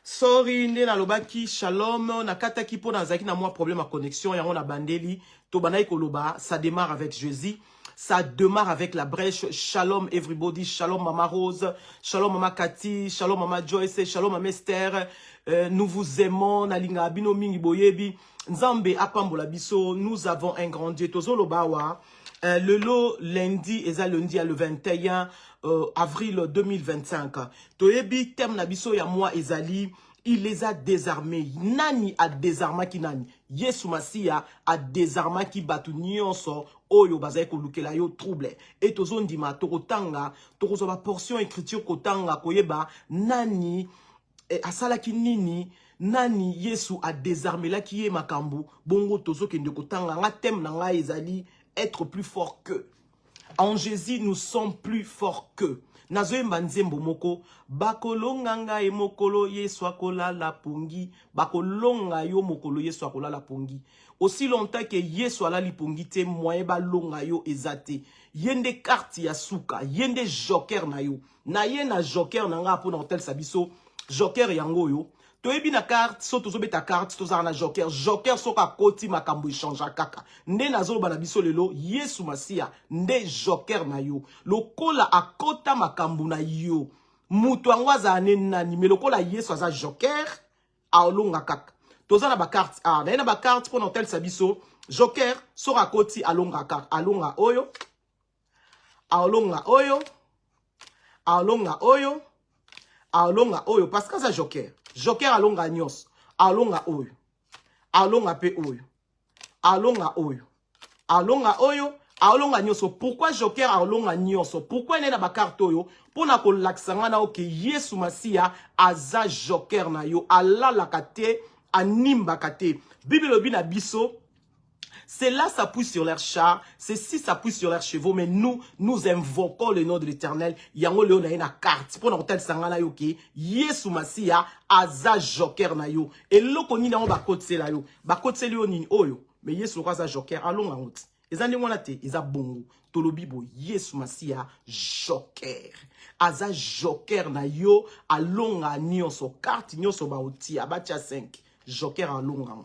Sorry, nde na lobaki shalom, na kataki po na zaki na moi problème à connexion, yango na bandeli, to banai koloba, ça démarre avec Jésus, ça démarre avec la brèche, shalom everybody, shalom Mama Rose, shalom Mama Cathy, shalom Mama Joyce, shalom Mama Esther, nous vous aimons, na linga abino mingi boyebi, nzambe apambola biso, nous avons un grand Dieu, tozo lobawa, le lot lundi, eza lundi à le 21 avril 2025. Toyebi tem na biso ya moi ezali, il les a désarmés. Nani a désarmé ki nani. Yesu Masia a désarmé ki batu nyonso oyo bazaye ko lukela yo trouble. Et tozo ndima tokotanga, tokozo ba portion écriture kotanga koyeba nani asala ki nini. Nani Yesu a désarmé la ki ye makambu. Bongo tozo kende kotanga nga tem na nga ezali être plus fort que. En Jésus, nous sommes plus forts que. Nazoe mbanzembo moko, bakolonga nga e mokolo yesu akola la pongi, bakolonga yo mokolo yesu akola la pongi. Aussi longtemps que yesu ala li pongi te, moye ba longa yo ezate. Yende carte ya suka, yende joker na yo. Na ye na joker na nga apona hotel sabiso, joker yango yo. Toyebi na carte, so tozo beta carte, toza na joker. Joker soka koti makambo change kaka. Nde nazo bana biso lelo, Yesu Masia, nde joker na yo. Lokola akota makambo na yo. Mutu angwaza ane nani, me lokola Yesu aza joker, aolonga kaka. Toza na ba carte, na ba carte pour hotel sabiso, joker soka koti alonga kaka. Alonga oyo, aolonga oyo, aolonga oyo, aolonga oyo, parce que ça joker. Joker alonga nyos, alonga oyo, alonga pe oyo, alonga oyo, alonga oyo, alonga nyoso. Pourquoi joker alonga nyoso? Pourquoi nena ba carte oyo? Pona ko laksanga na oke Yesu Masia aza joker na yo, alala kate, animba kate. Bible bina biso. Cela s'appuie sur leurs chars, ceci s'appuie sur leurs chevaux, mais nous invoquons le nom de l'Éternel. Yango leo na ina carte. Pour n'entendre sangana yo ke Yesu Masia aza joker na yo. Et loko ni na on ba kotse la yo. Ba kotse yo ni oyo. Mais Yesu kwa aza joker alonga ngoti. Ezandi ngona te eza bongo. Tolobi bo Yesu Masia joker. Aza joker na yo alonga nyonso carte nyonso ba oti abatia 5 joker alonga.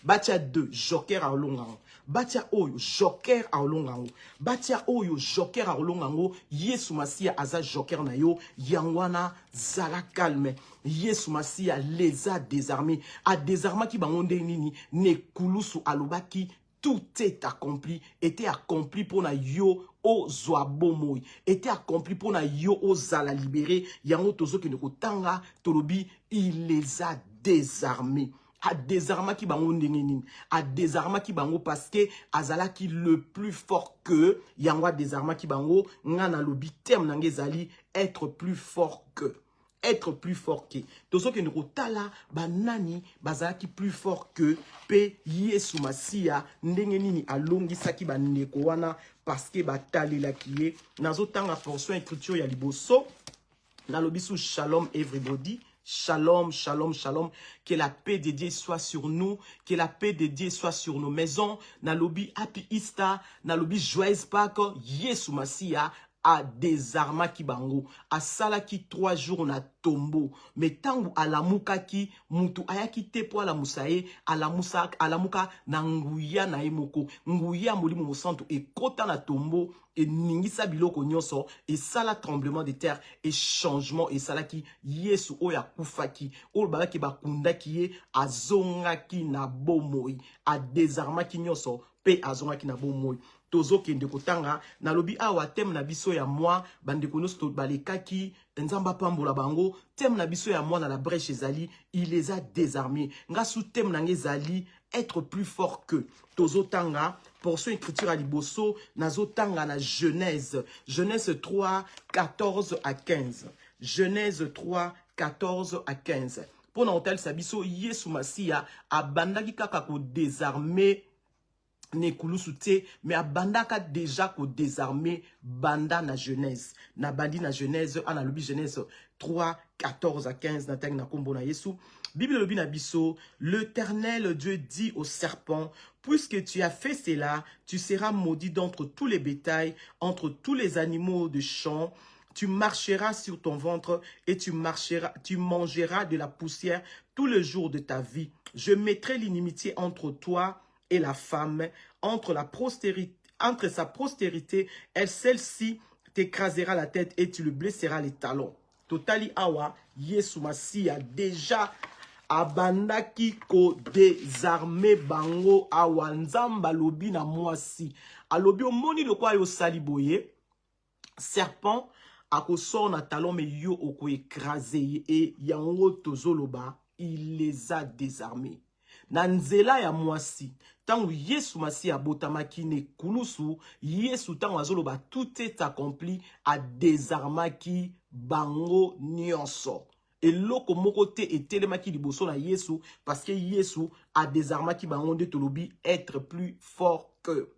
Batia 2, joker a olongango. Batia oyo, joker a olongango. Batia oyo, joker a olongango. Yesu Masia aza joker na yo. Yangwana zala calme. Yesu Masia les a désarmés. A désarmé ki bangonde nini. Ne kulusu alobaki. Tout est accompli. Était accompli pour na yo o zoabomoy. Était accompli pour na yo o zala libéré. Yango tozo ki ne kotanga. Tolobi, il les a désarmés. A désarmé qui bango ndengenine, a désarmé qui bango parce que azala qui le plus fort que yangwa désarmé qui bango ngana lobi terme nangezali être plus fort que. Être plus fort que. Tozo ke ndoko tala banani bazala qui plus fort que pe Yesu Masia ndengenini alongisa ki bandeko wana parce que batali la kiye nazo tanga portion écriture ya liboso na lobi sou shalom everybody. Shalom, shalom, shalom. Que la paix de Dieu soit sur nous. Que la paix de Dieu soit sur nos maisons. Na lobi Happy Easter. Na lobi Joyeuse Pâques. Yesu Masia a désarmé ki bango. A sala ki 3 jours na tombeau. Mais tangu alamuka ki mutu ayaki te po alamusae. Alamuka na nguya na emoko. Nguya molimo mosanto e kota na tombeau. Et ningisa biloko nyonso. Et sala tremblement de terre. Et changement. Et sala ki Yesu oya kufaki. Ol bala ki bakunda ki ye. Azonga ki na bomoi. A désarmé ki nyonso. Pe azonga ki na bomoi. Tozo kende kotanga na lobi awa tem na biso ya moi bandeko nosto balekaki nzamba pambola bango tem na biso ya moi na la brèche ezali il les a désarmés nga sous tem na ngezali être plus fort que tozo tanga portion écriture à liboso nazo tanga na Genèse 3 14 à 15 Genèse 3 14 à 15 pour n'entel sabiso Yesu Masia abandaki kaka ko désarmer ne kulusuté mais abandaka déjà ko désarmé banda na Genèse na bandi na Genèse ana lobi Genèse 3 14 à 15 na tang na kombo na Yesu Bible lobi na biso l'Éternel Dieu dit au serpent puisque tu as fait cela tu seras maudit d'entre tous les bétails entre tous les animaux de champ tu marcheras sur ton ventre et tu mangeras de la poussière tous les jours de ta vie. Je mettrai l'inimitié entre toi et la femme, entre sa postérité et celle-ci t'écrasera la tête et tu le blesseras les talons. Totali awa, Yesu Masiya déjà abandaki ko désarmer bango awa nzamba lobi na mwasi. Alobi omoni lokwa yo saliboye, serpent akosor na talon me yo oko écraser et yango tozoloba, il les a désarmés. Na nzela ya mwasi, tangu Yesu Masiya abotamaki ne kulusu, Yesu tangu azoloba tout est accompli a désarmaki bango nyonso. Et loko moko te etelemaki liboso na Yesu parce que Yesu a désarmaki bango nde tolobi être plus fort que.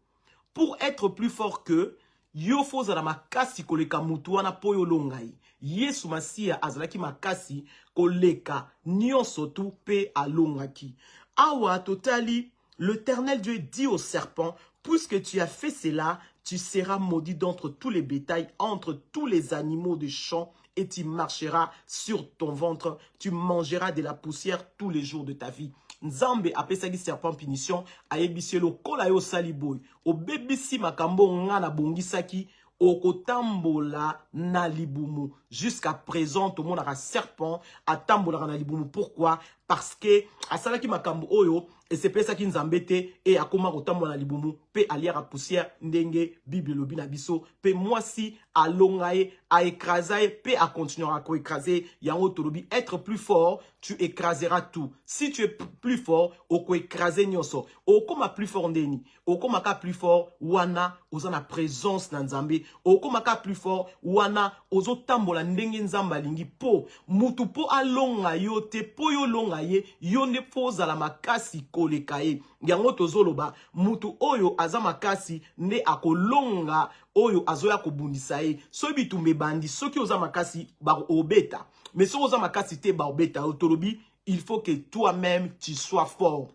Pour être plus fort que, yo fozala makasi koleka mutu wana po yo longai. Yesu Masiya azalaki makasi koleka nyonso tu pe alongaki. Awa totali, l'Éternel Dieu dit au serpent, puisque tu as fait cela, tu seras maudit d'entre tous les bétails, entre tous les animaux de champ, et tu marcheras sur ton ventre, tu mangeras de la poussière tous les jours de ta vie. Nzambe apesaki serpent punition, ayebiselo kola yo saliboy, obebisi makambo ngana bongisaki, okotambola na libumu. Jusqu'à présent, tout le monde a un serpent à tambola na libumu. Pourquoi? Parce que asalaki makambo oyo et c'est pour ça qu'ils nzambete et akoma kotambola na libumu pe alière à poussière ndenge Bible lobi na biso pe mwasi alongaye a écraser pe a continuer à écraser yango tolobi être plus fort tu écraseras tout. Si tu es plus fort oko écraser nyonso okoma plus fort ndeni okoma ka plus fort wana ozana présence na nzambe okoma ka plus fort wana ozo tambola ndenge nzamba lingi po mutu po alonga yo te po yo longa ye yo ne poza la makasi koleka ye yango tozoloba mutu oyo aza makasi ne akolonga oyo azoya kobundisa ye so bitumbe bandi soki oza makasi ba obeta mais so oza makasi te ba obeta otolobi il faut que toi-même tu sois fort.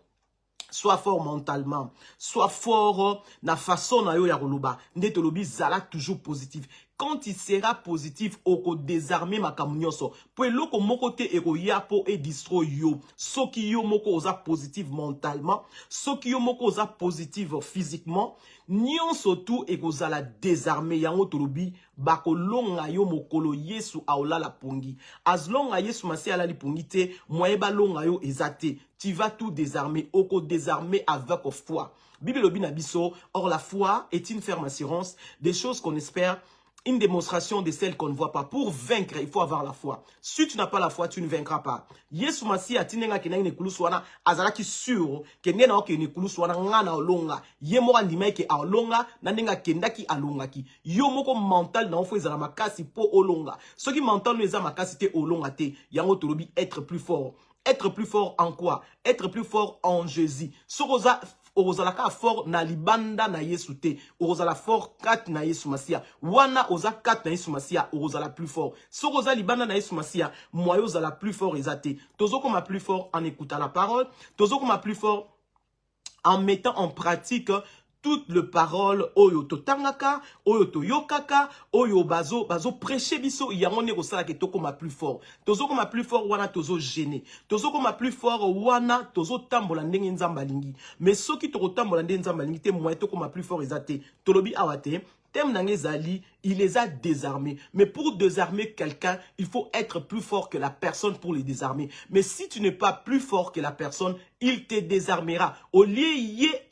Sois fort mentalement, sois fort na façon na yo ya koloba. Nde tolobi zala toujours positif. Quand il sera positif, oko désarmer makambo nyonso. Po eloko moko te eko ya po e destroy yo. Soki yo moko oza positif mentalement, soki yo moko oza positif physiquement, nyonso tout eko zala désarmer yango tolobi bako longa yo mokolo Yesu aola la pongi. As longa Yesu masi ala li pongi te, moye ba longa yo ezate. Tu vas tout désarmer, oko désarmer avec foi. Bible lobi na biso, or la foi est une ferme assurance des choses qu'on espère, une démonstration de celles qu'on ne voit pas. Pour vaincre, il faut avoir la foi. Si tu n'as pas la foi, tu ne vaincras pas. Yesu Masiya tinenga kena ne kuluswana azalaki sûr que nena ke ne kuluswana ngana olonga. Ye moko ndima ke olonga na nenga kendaki alongaki. Yo moko mental na ofo ezala makasi po olonga. Soki mental no eza makasi te olonga te. Yango tolobi être plus fort. Être plus fort en quoi? Être plus fort en Jésus. Soroza ozalaka fort na libanda na Yesu te. Ozala fort kat na Yesu Masiya. Wana oza kat na Yesu Masiya, ozala plus fort. Soroza libanda na Yesu Masiya, moi ozala plus fort ezate. Tozo koma plus fort en écoutant la parole. Tozo koma plus fort en mettant en pratique toute le parole oyo totangaka, oyo toyokaka, oyo bazo prêcher biso yangone kosala ke toko ma plus fort. Tozo koma plus fort wana tozo gêner. Tozo koma plus fort wana tozo tambola ndenge nzamba lingi. Mais soki toko tambola ndenge nzamba lingi te moyen toko ma plus fort ezate. Tolobi awate. Il les a désarmés. Mais pour désarmer quelqu'un, il faut être plus fort que la personne pour les désarmer. Mais si tu n'es pas plus fort que la personne, il te désarmera. Au lieu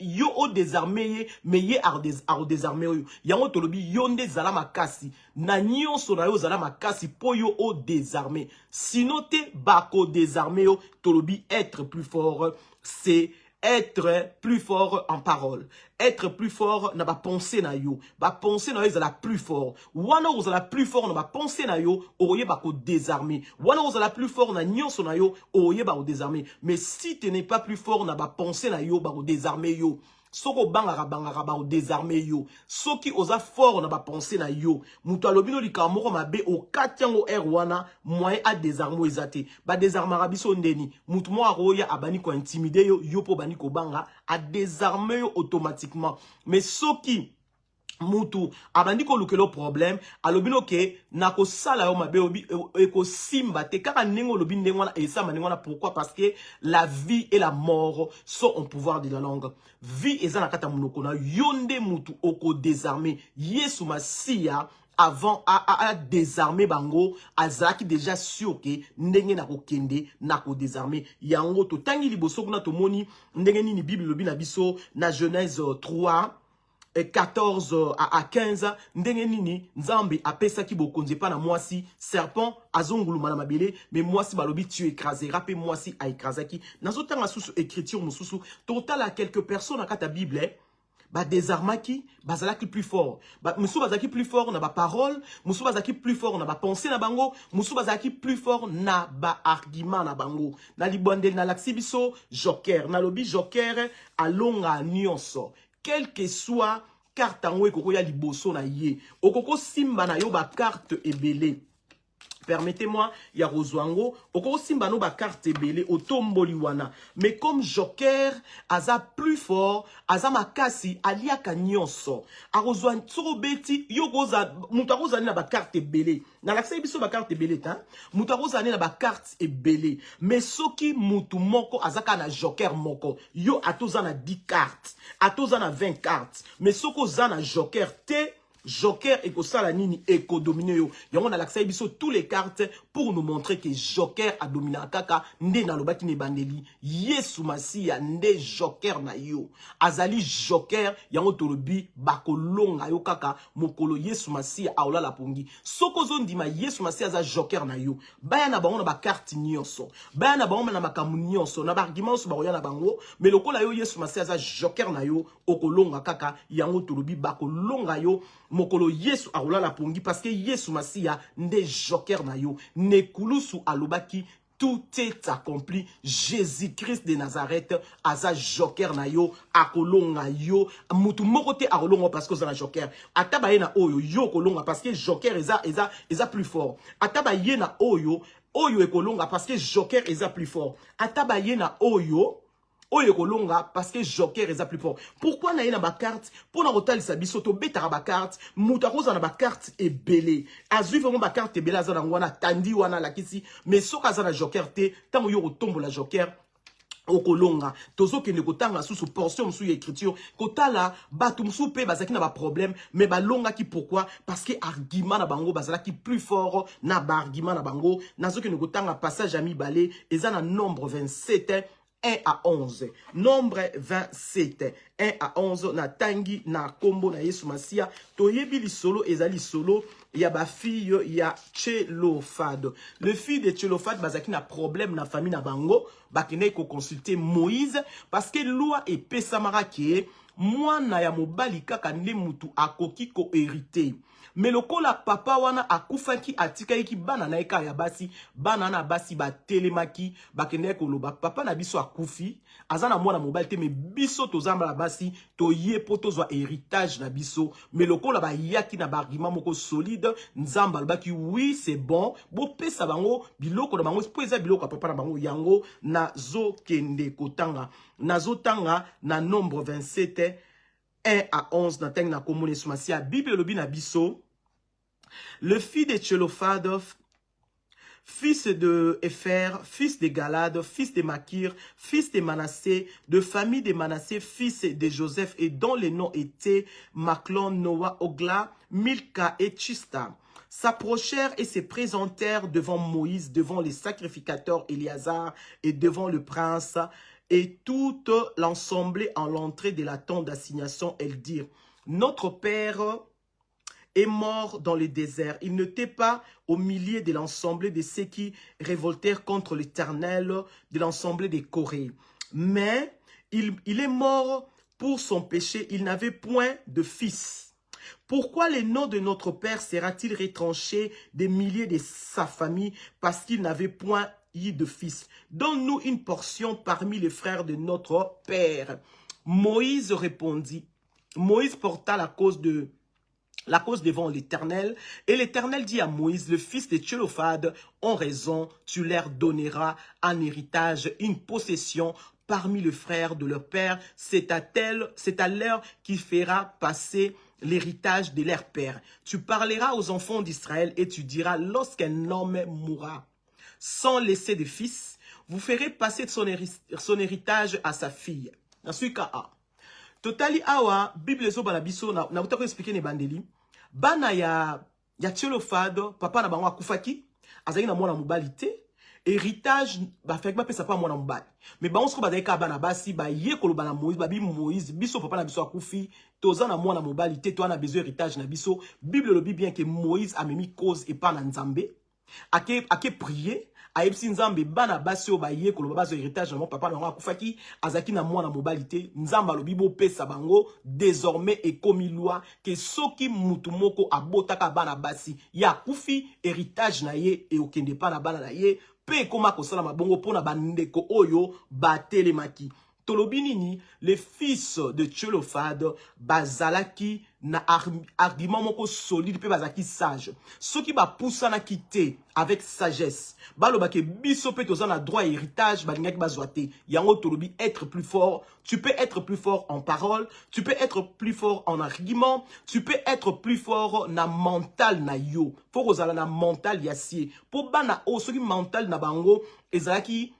yo o désarmer, mais ye ar désarmer yo. Yango tolobi yonde zala makasi. Na nyonso na yo zala makasi po yo o désarmer. Sinon te bako désarmer yo tolobi être plus fort, c'est être plus fort en parole. Être plus fort na ba pensée na yo. Ba pensée na yo la plus fort. Wana ozala plus fort na ba pensée na yo, oye ba ko désarmer. Wana ozala plus fort na nyonso na yo, oye ba ko désarmer. Mais si tu n'es pas plus fort na ba pensée na yo, ba ko désarmer yo. Soko bangara ba o désarmer yo. Soki oza fort na ba pensée na yo. Mutu alobino likamoko mabe o katiango wana moyen a désarmer ezate. Ba désarmera biso ndeni. Mutu mo aroya abani ko intimider yo, yo po bani ko banga a désarmer yo automatiquement. Mais soki mutu abandi ko lukelo problème alobino ke nako sala yo mabe obi eko simba te kaka nengo lobi ndengwana esama ndengwana. Pourquoi? Parce que la vie et la mort sont en pouvoir de la langue. Vie ezana kata munoko na yonde mutu oko désarmer Yesu Masia avant à désarmer bango azaki déjà sûr que ndenge na ko kende na ko désarmer yango to tangi liboso kuna to moni ndenge nini Bible lobi na biso na Genèse 3 14 à 15 ndenge nini nzambe apesaki bokonzi pa na mwasi serpent azonguluma na mabele mais mwasi balobi tu écraseras pe mwasi a écrasaki nazotanga susu écriture mususu total à quelques personnes à kata Bible ba désarmaki bazalaki plus fort ba musu bazaki plus fort na ba parole musu bazaki plus fort na ba pensée na bango musu bazaki plus fort na ba argument na bango na libondel na laksi biso joker na lobi joker alonga nyonso quel que soit carte en koko ya liboso na ye okoko simba na yo ba carte ebele. Permettez-moi, ya rozwango, okoko simba no ba carte ebele otomboli wana. Mais comme joker aza plus fort, aza makasi aliaka nyonso. A rozwan tsoro beti yo goza mutakoza na ba carte ebele. Na laksa biso ba carte ebele ta. Mutakoza na ba carte ebele. Mais soki mutu moko azaka na joker moko, yo atoza na 10 cartes, atoza na 20 cartes. Mais soko za na joker te Joker et la nini eko dominer yo. Yango na laksa biso tous les cartes pour nous montrer que Joker a dominé kaka nde na lobaki ne bandeli. Yesu Masia nde Joker na yo. Azali Joker yango tolobi bakolonga yo kaka mokolo Yesu Masia aola la pongi. Soko zondima Yesu Masia za Joker na yo. Baya na bango na ba carte nyonso. Baya na bango na makamu nyonso na ba argument so baroya na bango. Mais lokola yo Yesu Masia za Joker na yo okolonga kaka yango tolobi bakolonga yo. Mokolo Yesu arola la pongi parce que Yesu Masia nde joker na yo ne kulusu alobaki tout est accompli. Jésus-Christ de Nazareth aza joker na yo akolonga yo mutu moko te akolonga parce que za joker ataba ye na oyo yo kolonga parce que joker eza plus fort ataba ye na oyo ekolonga parce que joker eza plus fort ataba ye na oyo kolonga parce que joker est plus fort. Pourquoi na yena ba carte pour na rotalisa biso to betara ba carte mutakoza na ba carte ebele azui vraiment ba carte ebele azana ngwana tandi wana lakisi mais soka za na joker te tango yo retombe la joker okolonga tozo kende kotanga sous portion sous écriture kotala batu msu pe bazaki na ba problème mais balonga ki pourquoi parce que argument na bango bazala ki plus fort na ba argument na bango nazo kende kotanga passage ami balé ezana nombre 27 1 à 11. Nombre 27. 1 à 11. Na tangi na kombo na Yesu Masia. Toyebi li solo ezali solo. Ya ba fille ya Tchelofad. Le fils de Tchelofad bazaki na problème na famille na bango. Bakine ko consulter Moïse. Parce que loi et pesamara ki mwana ya mobali kaka nde mutu akoki ko hérité. Mais lokola papa wana akufaki atika yiki bana na eka ya basi bana na basi ba telemaki bakende ko loba papa na biso akufi azana mwana mobali te mais biso tozamba la basi to ye poto zwa héritage na biso mais lokola ba yaki na argument moko solide nzamba albaki oui c'est bon bo pesa bango biloko na bango poeza biloko papa na bango yango na zo kende kotanga nazo tanga na nombre 27 1 à 11 na teng na komone sumasia Bible lobi na biso. Le fils de Tchelofad, fils de Epher, fils de Galad, fils de Makir, fils de Manassé, de famille de Manassé, fils de Joseph, et dont les noms étaient Maclon, Noah, Ogla, Milka et Chista, s'approchèrent et se présentèrent devant Moïse, devant les sacrificateurs Éléazar et devant le prince, et toute l'ensemble en l'entrée de la tente d'assignation, elles dirent, notre père est mort dans le désert. Il n'était pas au milieu de l'ensemble de ceux qui révoltèrent contre l'Éternel, de l'ensemble des Corées. Mais il est mort pour son péché. Il n'avait point de fils. Pourquoi le nom de notre père sera-t-il retranché des milliers de sa famille parce qu'il n'avait point de fils? Donne-nous une portion parmi les frères de notre père. Moïse répondit. Moïse porta la cause devant l'Éternel. Et l'Éternel dit à Moïse, le fils de Tchelofad, en raison, tu leur donneras en héritage une possession parmi les frères de leur père. C'est à l'heure qui fera passer l'héritage de leur père. Tu parleras aux enfants d'Israël et tu diras, lorsqu'un homme mourra sans laisser de fils, vous ferez passer son héritage à sa fille. Ensuite, totali awa, Bible zo balabiso, na utako expliquer ne bandeli, bana ya Tchelofado, papa na bango akufaki, azali na mwana mobali te, héritage, ba fek ba pesa pa mwana mobali. Mais bango siko bazali ka bana basi, ba ye koloba na Moïse, ba bi Moïse, biso papa na biso akufi, toza na mwana mobali te, to na besoin héritage na biso. Bible lobi bien que Moïse a mis cause et pas na Nzambe, ake prier, aepsi Nzambe bana basi o ba ye koloba bazo héritage na mon papa na bango akufaki, azaki na mwana mobali te, Nzamba lobi bo pesa bango, désormais et comme loi que soki mutu moko abotaka bana basi ya kufi héritage na ye e okende pa na bana na ye pe koma kosala mabongo pona bandeko oyo batelemaki. Tolobi nini, les fils de Tchelofad bazalaki na argument moko solide pe bazalaki sage. Ceux qui ba poussana quitter avec sagesse. Baloba ke biso pe toza na droit héritage balingaki bazwate. Yango tolobi être plus fort. Tu peux être plus fort en parole, tu peux être plus fort en argument, tu peux être plus fort na mental na yo. Faut kozala na mental yasie. Po bana o soki mental na bango ezalaki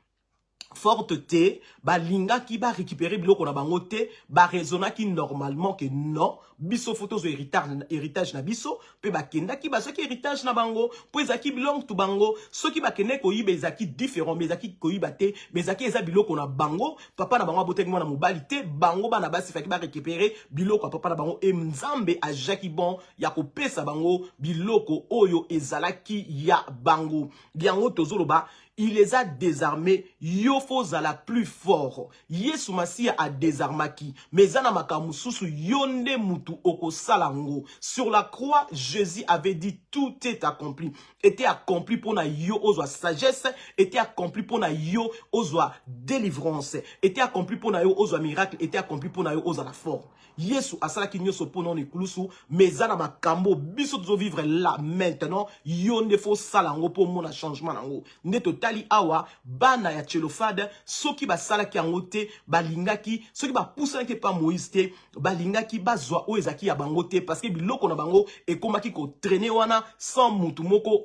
forte te, ba linga ki ba récupérer biloko na bango te, ba raisonna ki normalement que non, biso photos de héritage na biso, pe ba kenda ki ba soki héritage na bango, po ezaki belong to bango, soki ba kene ko yiba ezaki différent, mais ezaki ko yiba te, mais ezaki eza biloko na bango, papa na bango abotek mwana mobali te, bango ba na basi faki ba récupérer biloko papa na bango, e Nzambe a jaki bon, ya ko pesa bango, biloko oyo ezalaki ya bango. Biango tozoloba, il les a désarmés. Yofoza la plus fort. Yesu Masia a désarmaki. Mais zana makamususu yonde mutu oko salango. Sur la croix, Jésus avait dit tout est accompli. Était accompli pour na yo ozwa sagesse. Était accompli pour na yo ozwa délivrance. Était accompli pour na yo ozwa miracle. Était accompli pour na yo ozwa la force. Yesu asala ki nyoso pono ne kulusu. Mais zana makambo biso tozo vivre là maintenant. Yonde fo salango pour mon changement nango. Neto tali awa bana ya Tchelofad soki basalaki yango te balingaki soki bapusaki pa Moïse te balingaki bazwa o ezaki ya bango te parce que biloko na bango ekomaki ko traîner wana sans mutu moko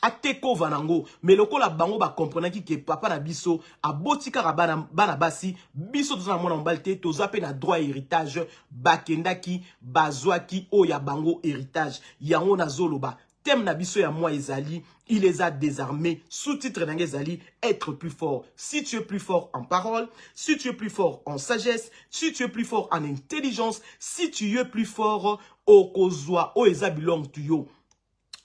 ateko vanango mais lokola bango ba comprenaki que papa na biso aboti kaka bana basi biso tozana mwana mobali te toza pe na droit héritage bakendaki bazwaki o ya bango héritage yango na zoloba thème na biso ya moi ezali, il les a désarmés. Sous-titre na ezali, être plus fort. Si tu es plus fort en parole, si tu es plus fort en sagesse, si tu es plus fort en intelligence, si tu es plus fort au kozwa, au eza belong to you.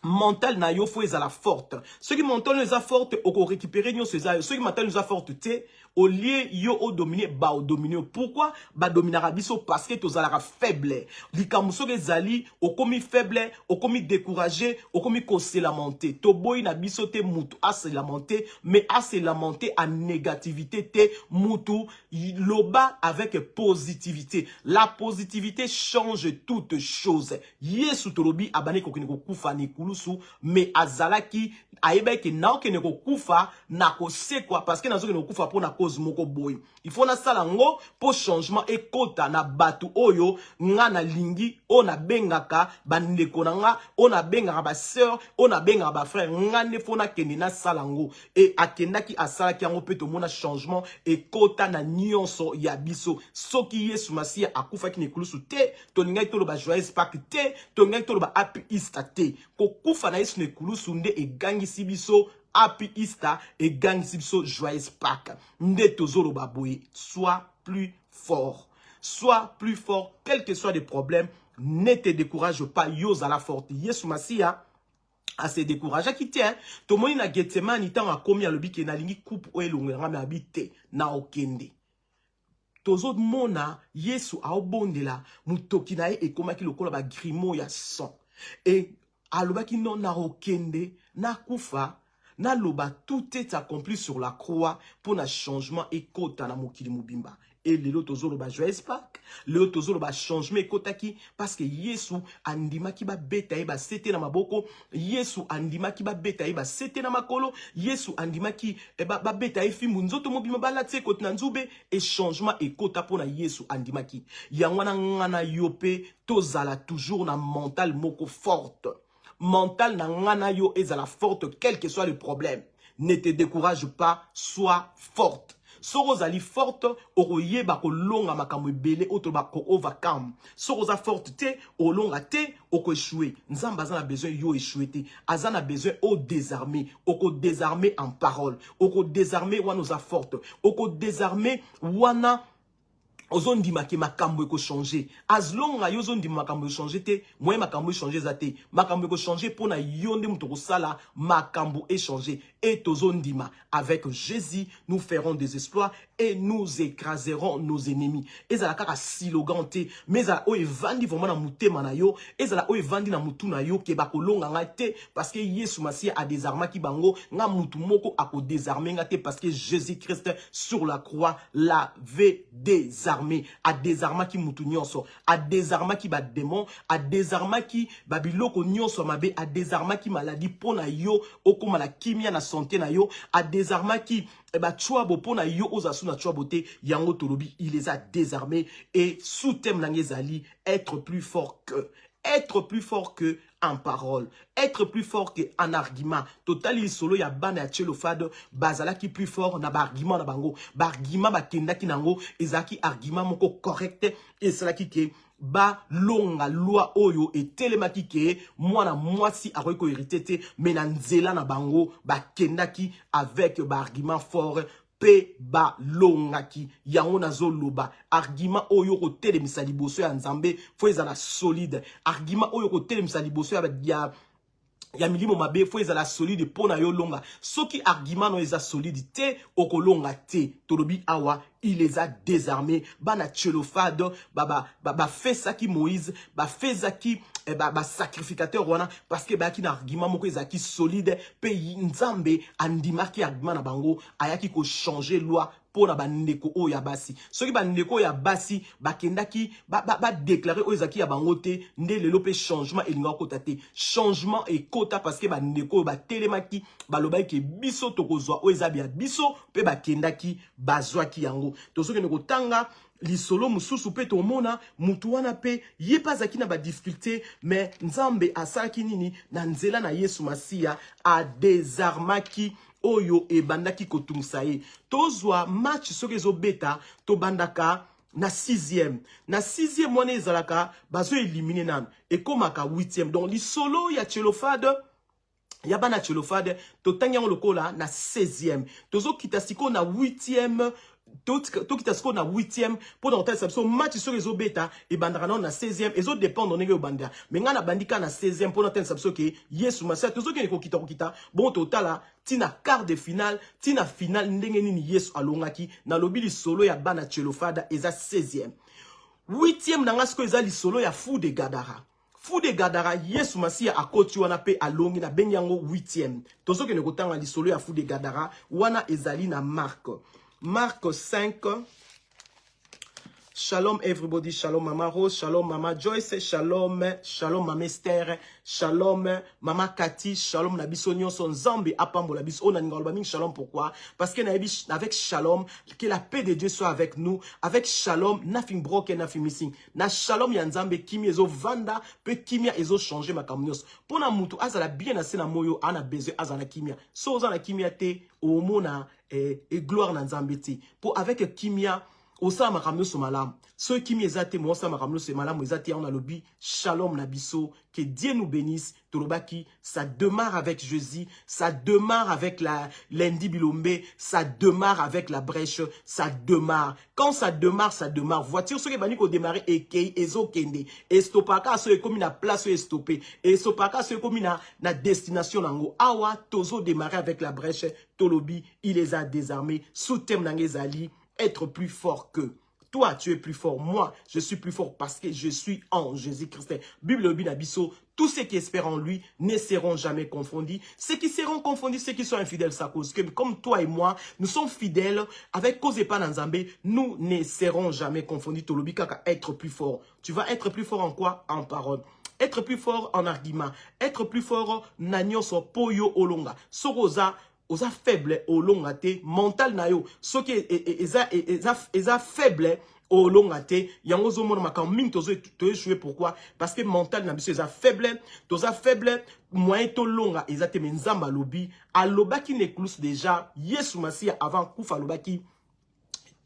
Mental na yo fo ezala forte. Ceux qui mental nous a forte, au récupérer nous ceux qui mental nous a forte te, au lieu yo au dominer ba au dominer. Pourquoi ba dominera biso parce que tozalara faible. Likamuso ke zali au komi faible, au komi découragé, au komi ko se lamenter. To boy na biso te mutu a se lamenter, mais a se lamenter en négativité te mutu loba avec positivité. La positivité change toute chose. Yesu tolobi abane kokini ko kufa ni kulusu, mais azalaki aibeke nao ke neko kufa na ko se quoi parce que nazo ke neko kufa po na cause moko boy. Il faut na salango po changement e kota na batu oyo nga na lingi ona bengaka bandeko na nga ona bengaka ba sœur ona bengaka ba frère nga ne fona kende na salango et akendaki asalaki yango pe to mona changement e kota na nyonso ya biso soki Yesu Masia akufaki ne kulusu te to ngai to lo ba joyeuse Pâques te to ngai to lo ba happy Easter te ko kufa na Yesu ne kulusu nde e gangisi biso Happy Easter et gang sipso joyeuse Pâques. Nde tozolo baboye. Sois plus fort. Sois plus fort, quels que soient les problèmes. Ne te décourage pas. Yoz à la forte. Yesu Masia a se découragé qui tient. Tomoni na Getsemani tant a commis à l'obi qui na lingi coupe ou elongera me habité na okende. Tozo mona Yesu a obondela mutoki na e komaki lokola ba grimo ya sang. Et alobaki non na okende na kufa. Naloba, tout est accompli sur la croix pour un changement et kota na mokili mobimba. Et le tozolo ba joyeux Pâques, le tozolo ba changement et kotaki parce que Yesu andima ki ba beta e ba sete na maboko, Yesu andima ki ba beta e ba sete na makolo, Yesu andima ki ba beta e fi munzoto mobimba ba la tse kote na nzube et changement et kota pona Yesu andima ki. Yangwana ngana yope tozala toujours na mental moko forte. Mental na ngana yo ezala forte quel que soit le problème. Ne te décourage pas, sois forte. Sorozali forte, oroyeba ko longa makambo ebele otoba ko overcome. Soroza forte te, olonga te, oko échouer. Nzamba azana besoin yo échouer te. Azana besoin au désarmer. Oko désarmer en parole. Oko désarmer wana oza forte. Oko désarmer wana ozondima ke makambo eko changer. As long as ozondima makambo changer te, moi makambo changer zate. Makambo eko changer pona yonde mutoko sala makambo changer. Et tozondima avec Jésus, nous ferons des exploits et nous écraserons nos ennemis. Ezala kaka slogan te, mais ezala o evandi vraiment na mutema na yo, ezala o evandi na mutu na yo ke bakolonga nga te parce que Yesu Masia a désarmé ki bango, nga mutu moko ako désarmer nga te parce que Jésus-Christ sur la croix l'avait désarmé. A désarmé ki mutu nyonso, a désarmé ki ba démon, a désarmé ki babiloko nyonso mabe, a désarmé ki maladie pona yo, okoma la kimia na santé na yo, a désarmé ki chouabo pona yo ozasu na chouabo te, yango tolobi, il les a désarmés et sous thème nangezali, être plus fort que en parole, être plus fort que en argument. Total il solo ya bana ya tchelofade bazala ki plus fort na ba argument na bango, ba argument ba kenda ki nango ezaki argument moko correct et cela ki ke ba longa loi oyo et telemaki ke mwana mwasi akoyiko hérité mais na nzela na bango ba kendaki avec ba argument fort pe ba longaki yango nazoloba argument oyo ko telemisa liboso ya nzambe fo ezala solide, argument oyo ko telemisa liboso ya milimo mabe fo ezala solide pona yo longa. Soki argument no eza solide te okolonga te. Tolobi awa il les a désarmés. Bana tchelofade ba fait ça qui Moïse ba fait ça qui sacrificateur wana parce que ba ki na argument moko ezaki solide pe nzambe andima ki argument na bango ayaki ko changer loi pour na bandeko o ya basi. Soki bandeko ya basi bakendaki ba déclarer o ezaki ya bango te nde lelo pe changement elinga kota te. Changement et kota parce que bandeko ba telemaki balobaki ke biso tokozwa o ezabi ya biso pe bakendaki bazwaki yango. To soki neko tanga lisolo mususu pe tomona mutu wana pe ye pazaki na ba difficulté mais nzambe asaki nini na nzela na Yesu Masia a désarmaki oyo e bandaki kotungisa ye. Tozwa match soki ezobeta to bandaka na 6e. Na 6e mwana ezalaka bazo éliminer nan e komaka 8e. Donc lisolo ya tchelofade yabana tchelofade to tangiango lokola na 16e. Tozo kitasiko na 8e. To kitasiko na 8e pour dans tel sabso match sur les obeta et bandana na 16e et autres dépendent de banda mais ngana bandika na 16e pour dans tel sabso que Yesu Masia to zo ke ko kita bon total tina quart de finale tina finale ndenge nini Yesu alongaki na lobili solo ya bana tchelofada eza 16e 8e nanga siko eza li solo ya Fou de Gadara. Fou de Gadara, Yesu Masia akoti wana pe alongi na benyango 8e. Tozo ke ne kotanga li solo ya Fou de Gadara wana ezali na Marc 5. Shalom everybody, shalom Mama Rose, shalom Mama Joyce, shalom Mama Esther, shalom Mama Cathy, shalom Nabiso Nyonso Nzambe apambo Nabiso Onaningalba Ming shalom. Pourquoi? Parce que avec shalom, que la paix de Dieu soit avec nous. Avec shalom, nothing broken, nothing missing. Na shalom ya Nzambe kimi ezo vanda, pe kimia ezo changer makamnyos. Pona mutu azala bien assez na moyo ana besoin azala kimia. So ozana kimia te omona et gloire na Nzambe te. Pour avec kimia Osa makamyo so malam. Ceux qui m'ezate mo osa makamyo so malam ezate on a lobi shalom nabiso que Dieu nous bénisse tolobaki ça démarre avec Jésus, ça démarre avec la lundi bilombe, ça démarre avec la brèche, ça démarre. Quand ça démarre voiture ce qui bani ko démarrer et kei ezo kende. Et stopaka so comme na place est stoppé. Et stopaka so comme na destination nango. Awa tozo démarrer avec la brèche tolobi, il les a désarmés sous thème nangezali. Être plus fort que. Toi, tu es plus fort. Moi, je suis plus fort parce que je suis en Jésus-Christ. Bible Binabiso, tous ceux qui espèrent en lui ne seront jamais confondus. Ceux qui seront confondus, ceux qui sont infidèles, ça cause que comme toi et moi, nous sommes fidèles avec cause et pas dans Zambé, nous ne serons jamais confondus. Tolobi kaka être plus fort. Tu vas être plus fort en quoi? En parole. Être plus fort en argument. Être plus fort nanyo so poyo olonga. Soroza oza faible olonga te mental na yo. Soki eza faible olonga te yango zo mona makam ming tozo jouer pourquoi? Parce que mental na biso eza faible, toza faible moyen to longa eza te menzamba lobi alobaki ne klus déjà Yesu Masia avant kufa alobaki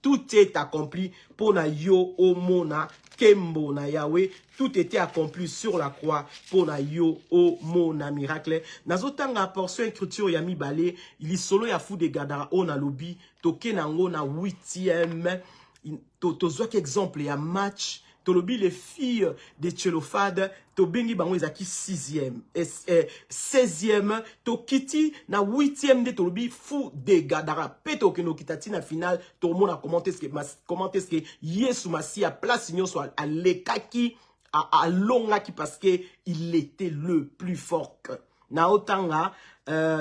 tout est accompli pour na yo omona kembo na Yahweh, tout était accompli sur la croix pour na yo omona miracle. Nazotanga portion écriture ya mibale, il solo ya fu de gadara on a lobi toke nango na 8e tozwaki exemple ya match tolobi les filles de Tchelofad tobengi bango ezaki 6e 16e tokiti na 8e de tolobi fou de gadara peto keno kitati na final tomona comment est-ce que Yesu Masia place nyonso a lekaki a longaki parce que il était le plus fort na otanga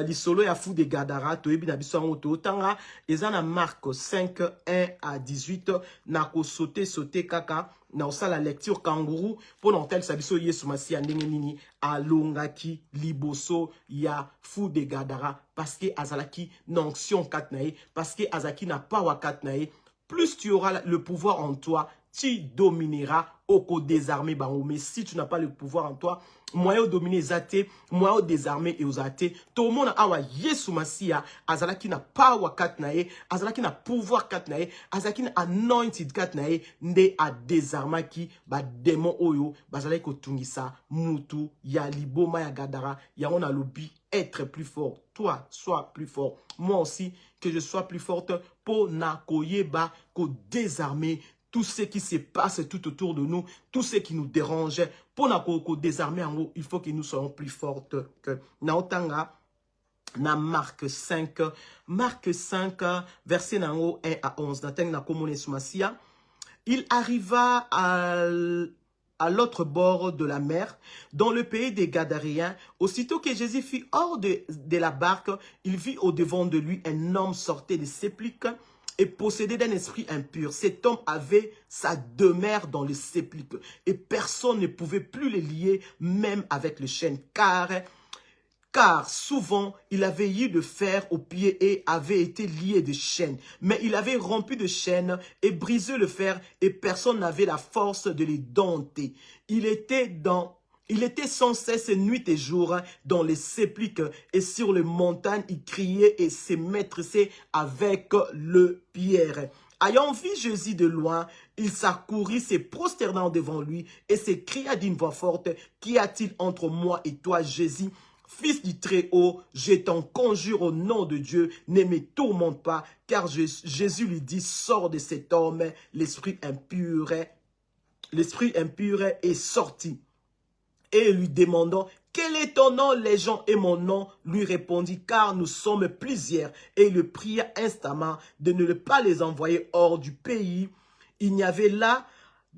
lisolo ya fou de gadara toyebi na biso yango otanga eza na Marc 5 1 à 18 na ko sauter kaka na osala lecture kangourou pour n'entel sabiso Yesu Masia ndenge nini alongaki liboso ya fou de gadara parce que azalaki n'onction katnae parce que azaki na power katnae. Plus tu auras le pouvoir en toi, tu domineras au désarmé bango. Mais si tu n'as pas le pouvoir en toi, moyen de dominer zate, moyen de désarmer et aux athées, tout le monde a Yesu Masia, azalaki na power katnae, azalaki na pouvoir katnae, azalaki na anointed katnae, nde a désarmaki ba démon oyo, bazalaki kotungisa mutu ya liboma ya gadara, ya on a lobi être plus fort. Toi, sois plus fort. Moi aussi, que je sois plus forte pour na koyeba ko désarmer tout ce qui se passe tout autour de nous, tout ce qui nous dérange. Pour na ko désarmer en haut, il faut que nous soyons plus fortes que Naotanga. Na Marc 5, verset 1 à 11. Na komone sumasia. Il arriva à l'autre bord de la mer, dans le pays des Gadaréens. Aussitôt que Jésus fut hors de la barque, il vit au-devant de lui un homme sortait des sépulcres et possédé d'un esprit impur. Cet homme avait sa demeure dans le sépulcre et personne ne pouvait plus le lier, même avec le chêne, car souvent, il avait eu de fer aux pieds et avait été lié de chaînes. Mais il avait rompu de chaînes et brisé le fer et personne n'avait la force de les dompter. Il était sans cesse nuit et jour dans les sépulcres et sur les montagnes, il criait et se maîtrissait avec le pierre. Ayant vu Jésus de loin, il s'accourut, se prosternant devant lui et s'écria d'une voix forte, « Qu'y a-t-il entre moi et toi, Jésus ? Fils du Très-Haut, je t'en conjure au nom de Dieu, ne me tourmente pas, car Jésus lui dit, sors de cet homme, l'esprit impur est sorti. Et lui demandant, quel est ton nom? Les gens et mon nom lui répondit, car nous sommes plusieurs. Et il le pria instamment de ne pas les envoyer hors du pays. Il y avait là,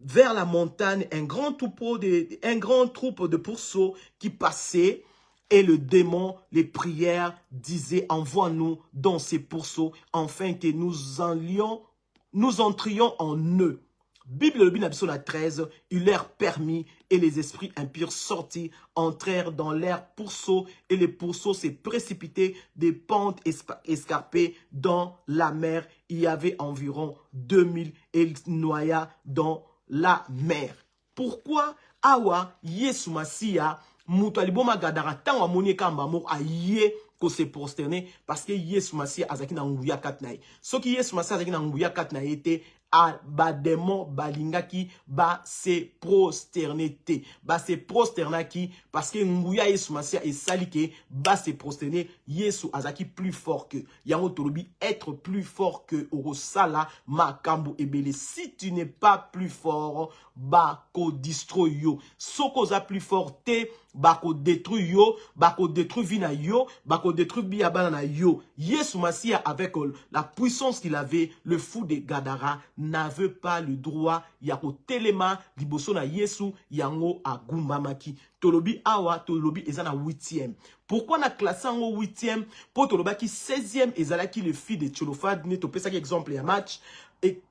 vers la montagne, un grand troupeau de pourceaux qui passait. Et le démon, les prières, disait, envoie-nous dans ces pourceaux, afin que nous entrions en eux. Bible le Binabiso 13, il leur permit, et les esprits impurs sortis, entrèrent dans leurs pourceaux, et les pourceaux se précipitaient des pentes escarpées dans la mer. Il y avait environ 2000 et ils noya dans la mer. Pourquoi Awa Yesu Masia Mutu aliboma gadara tango amoni kamba mo aye ko se prosterner parce que Yesu Masia azaki na nguya katnae. Soki Yesu Masia azaki na nguya katnae te a ba démon balingaki ba se prosternete. Ba se prosternaki parce que nguya Yesu Masia et salike ba se prosterner Yesu azaki plus fort que yango tolobi être plus fort que orosala makambo ebele. Si tu n'es pas plus fort ba ko destroy yo. Soko za plus fort te bako détruire yo, bako détruire vina yo, bako détruire biabana na yo. Yesu Masia avec la puissance qu'il avait, le fou de Gadara n'avait pas le droit yako telema liboso na Yesu yango agumbamaki. Tolobi awa, tolobi ezana 8e. Pourquoi na classé en 8e? Pour toloba ki 16e ezala ki le fils de Tcholofad ne topesa ki exemple ya match et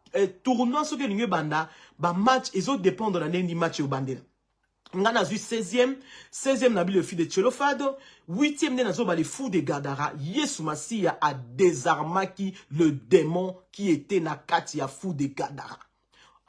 tournoi ce que ninge banda ba match ezo dépend de la neni match yo bandela. Ngana zu 16e nabi le fils de Tcholofad, 8e ne nazo ba le fou de Gadara. Yesu Masia a désarmaki le démon qui était na kati ya fou de Gadara.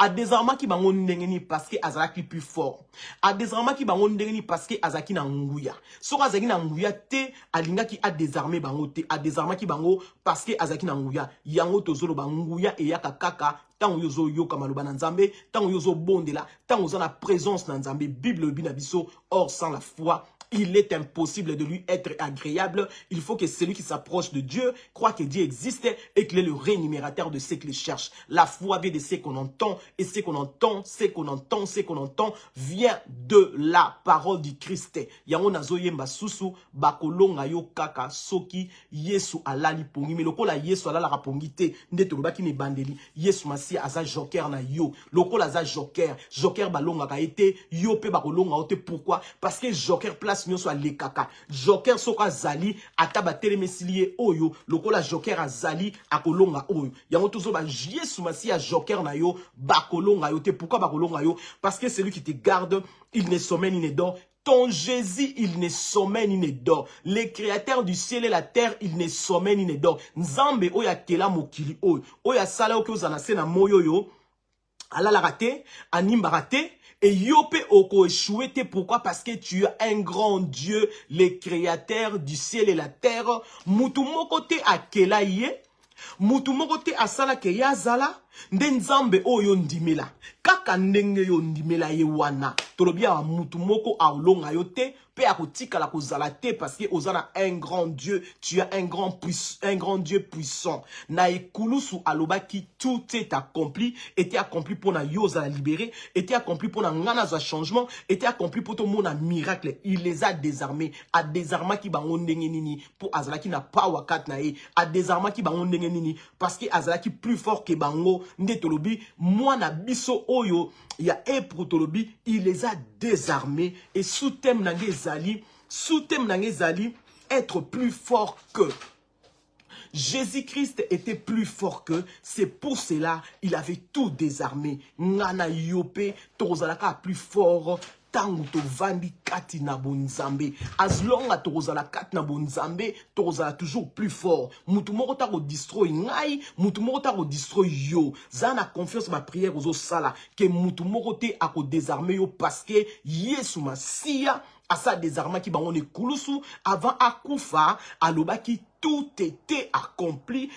A désarmement qui bango ndengeni parce que azalaki plus fort. A désarmement qui bango ndengeni parce que azaki na nguya. So azaki na nguya te alinga ki a désarmé bango te. A désarmement qui bango parce que azaki na nguya. Yango tozolo banguya e yaka kaka tango yozo yoka maloba na nzambe, tango yozo bondela, tango yozo na présence na nzambe. Bible binabiso, or sans la foi, il est impossible de lui être agréable. Il faut que celui qui s'approche de Dieu croit que Dieu existe et qu'il est le rémunérateur de ceux qui le cherchent. La foi vient de ce qu'on entend et ce qu'on entend, ce qu'on entend, ce qu'on entend vient de la parole du Christ. Yango nazo yemba susu bakolonga yo kaka soki Yesu alali pongi mais lokola Yesu alala rapongi te ndeto lobaki ne bandeli Yesu Masia aza joker na yo lokola aza joker balonga ka ete yo pe bakolonga ote. Pourquoi? Parce que joker place nyonso alekaka. Joker soka zali ataba telemesilie oyo lokola joker azali akolonga oyo. Yango tozo ba Yesu Masia joker na yo bakolonga yo te. Pourquoi bakolonga yo? Parce que celui qui te garde, il ne sommeille ni ne dort. Ton Jésus, il ne sommeille ni ne dort. Le créateur du ciel et la terre, il ne sommeille ni ne dort. Nzambe oya kela mokili oyo. Oya sala oyo ozanase na moyo yo. Ala la raté, animba raté. Et yope oko échoué te. Pourquoi? Parce que tu es un grand Dieu, le créateur du ciel et la terre. Mutu moko te akela ye. Mutu moko te asala ke yazala. Nde nzambe oyo ndimela. Kaka ndenge yo ndimela ye wana. Tolobia wa mutu moko aolonga yo te. Pe akotika la kozala te. Parce que ozana un grand Dieu. Tu as un grand Dieu puissant. Na ekulusu aloba ki tout est accompli. Était accompli pour na yo za la libérer. Était accompli pour na ngana za changement. Était accompli pour tout le monde un miracle. Il les a désarmés. A désarmé ki bango ndenge nini. Pour azala ki na power kat na e. A désarmé ki bango ndenge nini. Parce que azala ki plus fort que bango. Nde tolobi. Moi na biso oyo. Ya e pro tolobi. Il les a désarmés. Et sous thème nange zali, être plus fort que. Jésus-Christ était plus fort que. C'est pour cela il avait tout désarmé. Ngana yope tozalaka plus fort. Tangu to vandi kati na bonzambe. As long as tozala kati na bonzambe, tozala toujours plus fort. Mutu moko ta ko destroy ngai, mutu moko ta ko destroy yo. Zana confiance ma prière aux sala que mutu moko te a ko désarmer yo parce que Yesu Masia a sa désarmement qui bango ne kulusu avant akufa aloba ki tout était accompli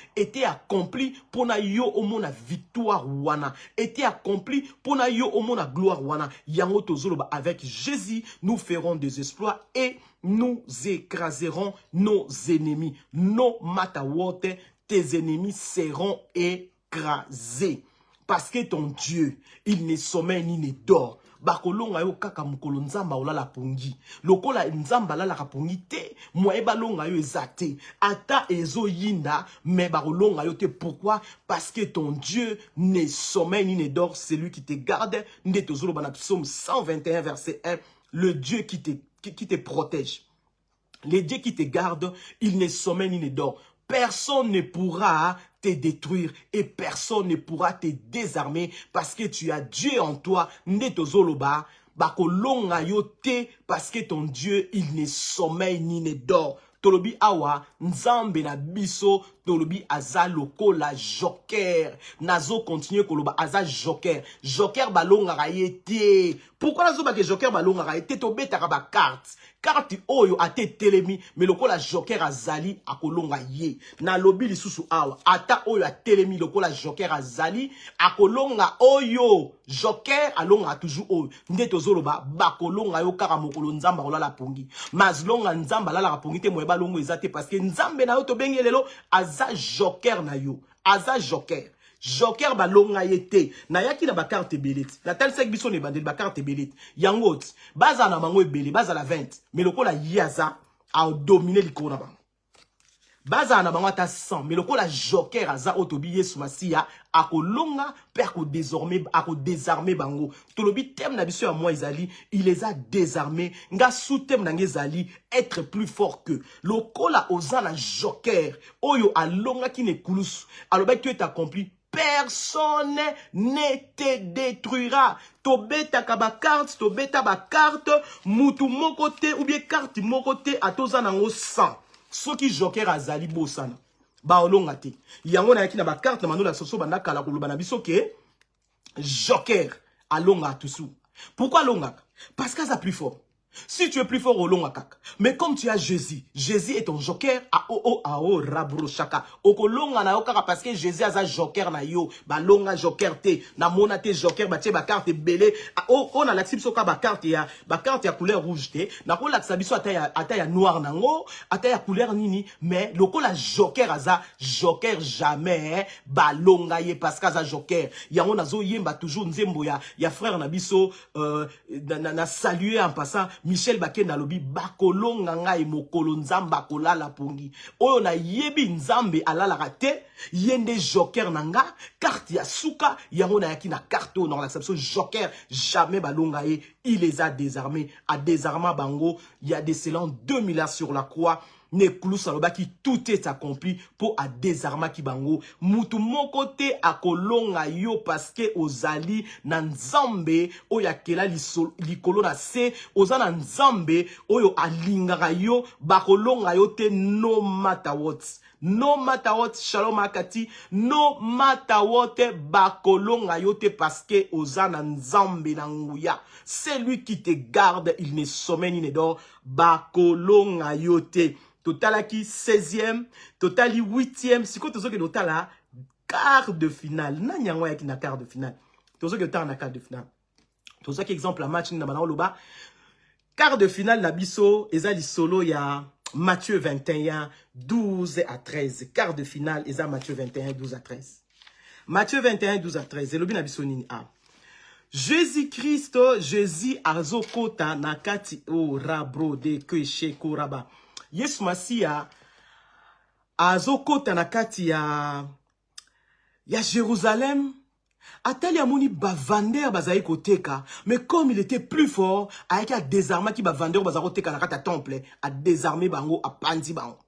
pour na yo au mona victoire wana, était accompli pour na yo au mona gloire wana. Yango tozoloba avec Jésus, nous ferons des exploits et nous écraserons nos ennemis. No matter what, tes ennemis seront écrasés. Parce que ton Dieu, il ne sommeille ni ne dort. Bakolonga yo kaka mukolo nzamba olala pongi. Lokola nzamba lala kapongi te. Mwae balonga yo ezate. Ata ezo yinda. Mais bakolonga yo te. Pourquoi? Parce que ton Dieu ne sommeille ni ne dort. C'est lui qui te garde. Ndetozolo bana psaume 121 verset 1. Le Dieu qui te protège. Le Dieu qui te garde. Il ne sommeille ni ne dort. Personne ne pourra te détruire et personne ne pourra te désarmer parce que tu as Dieu en toi. Netozoloba, bakolonga yo te parce que ton Dieu, il ne sommeille ni ne dort. Tolobi awa, nzambe na biso, tolobi aza loko la joker. Nazo continue koloba aza joker. Joker balonga raye. Pourquoi nazo ba ke joker balonga raye? Tobetaka ba carte. Carte oyo ate telemi, mais loko la joker azali akolonga ye. Na lobi lisusu awa, ata oyo atelemi loko la joker azali akolonga oyo. Joker alonga toujours oyo. Ndeto zoloba bakolonga yo kaka mokolo nzamba kolala pongi. Mazlonga nzamba lala pongi te moyeba longo ezate parce que nzambe na yo to bengelelo aza joker na yo. Aza joker. joker balonga yete na yaki na ba carte belete na tel sek biso ne bandeli ba carte belete yango baza na bango ebele baza la 20 mais lokola yaza a dominer likolo na bango baza na bango ata 100 mais lokola joker aza otobi Yesu Masiya akolonga pe désarmer bango tolobi tem na biso ya moi ezali il les a désarmés nga sous tem na ngezali être plus fort que lokola ozana joker oyo alonga ki ne kulus aloba tu est accompli. Personne ne te détruira. Tobeta kaba carte, tobeta ba carte, mutu mon côté ou bien carte mon côté à toza nango 100. Ce qui joker azali bosana. Ba olonga te. Yango na yaki na ba carte na mando la soso banda kala kuluba na biso ke joker alonga tusu. Pourquoi longa? Parce que ça plus fort. Si tu es plus fort au long akak, mais comme tu as Jésus, Jésus est ton joker à rabro chaka. Oko longa na okaka parce que Jésus a joker na yo, ba longa joker te, na mona te joker ba tie ba carte belé. On a l'axi soka ba carte ya couleur rouge te, na ko l'axa biso ata ya noir nango, ata ya couleur nini, mais loko la joker aza joker jamais ba longa ye parce que aza joker. Yango nazo yemba toujours nzembo ya frère na biso na saluer en passant Michel Bakenda lobi bakolonga ngai mokolo nzamba kolala pongi oyo na yebi nzambe alala rate yende joker nanga carte ya suka yango na yaki na carte on la exception joker jamais balonga ye il les a désarmés à désarmer bango il y a des selon 2 milliards sur la croix ne kulus aloba qui tout est accompli pour à désarmer ki bango mutu mon côté akolonga yo parce que ozali na nzambe oya kela likolo na se ozana nzambe oyo alingaka yo bakolonga yo te no matter what. No matter what, shalom akati, no matter what, bakolonga yote parce que ozana nzambe na nguya. C'est lui qui te garde, il ne sommeille ni ne dort, bakolonga yote. Total qui 16e, total 8e, si quoi tozoke total là, quart de finale. Nan yango yaki na quart de finale. Tozoke total na quart de finale. Tozoke exemple la match na banao loba. Quart de finale na biso, ezali solo ya Matthieu 21, 12 à 13. Quart de finale, eza Matthieu 21, 12 à 13. Matthieu 21, 12 à 13. Elobi na biso nini a. Jésus-Christ, Jésus azokota nakati o rabro de keshe koraba. Yesu Masiya azokota nakati ya Jérusalem. Atali amoni bavander bazai koteka, mais comme il était plus fort, avec a désarmé qui bavander bazai koteka nakati ya temple, a désarmé bango, a pandi bango.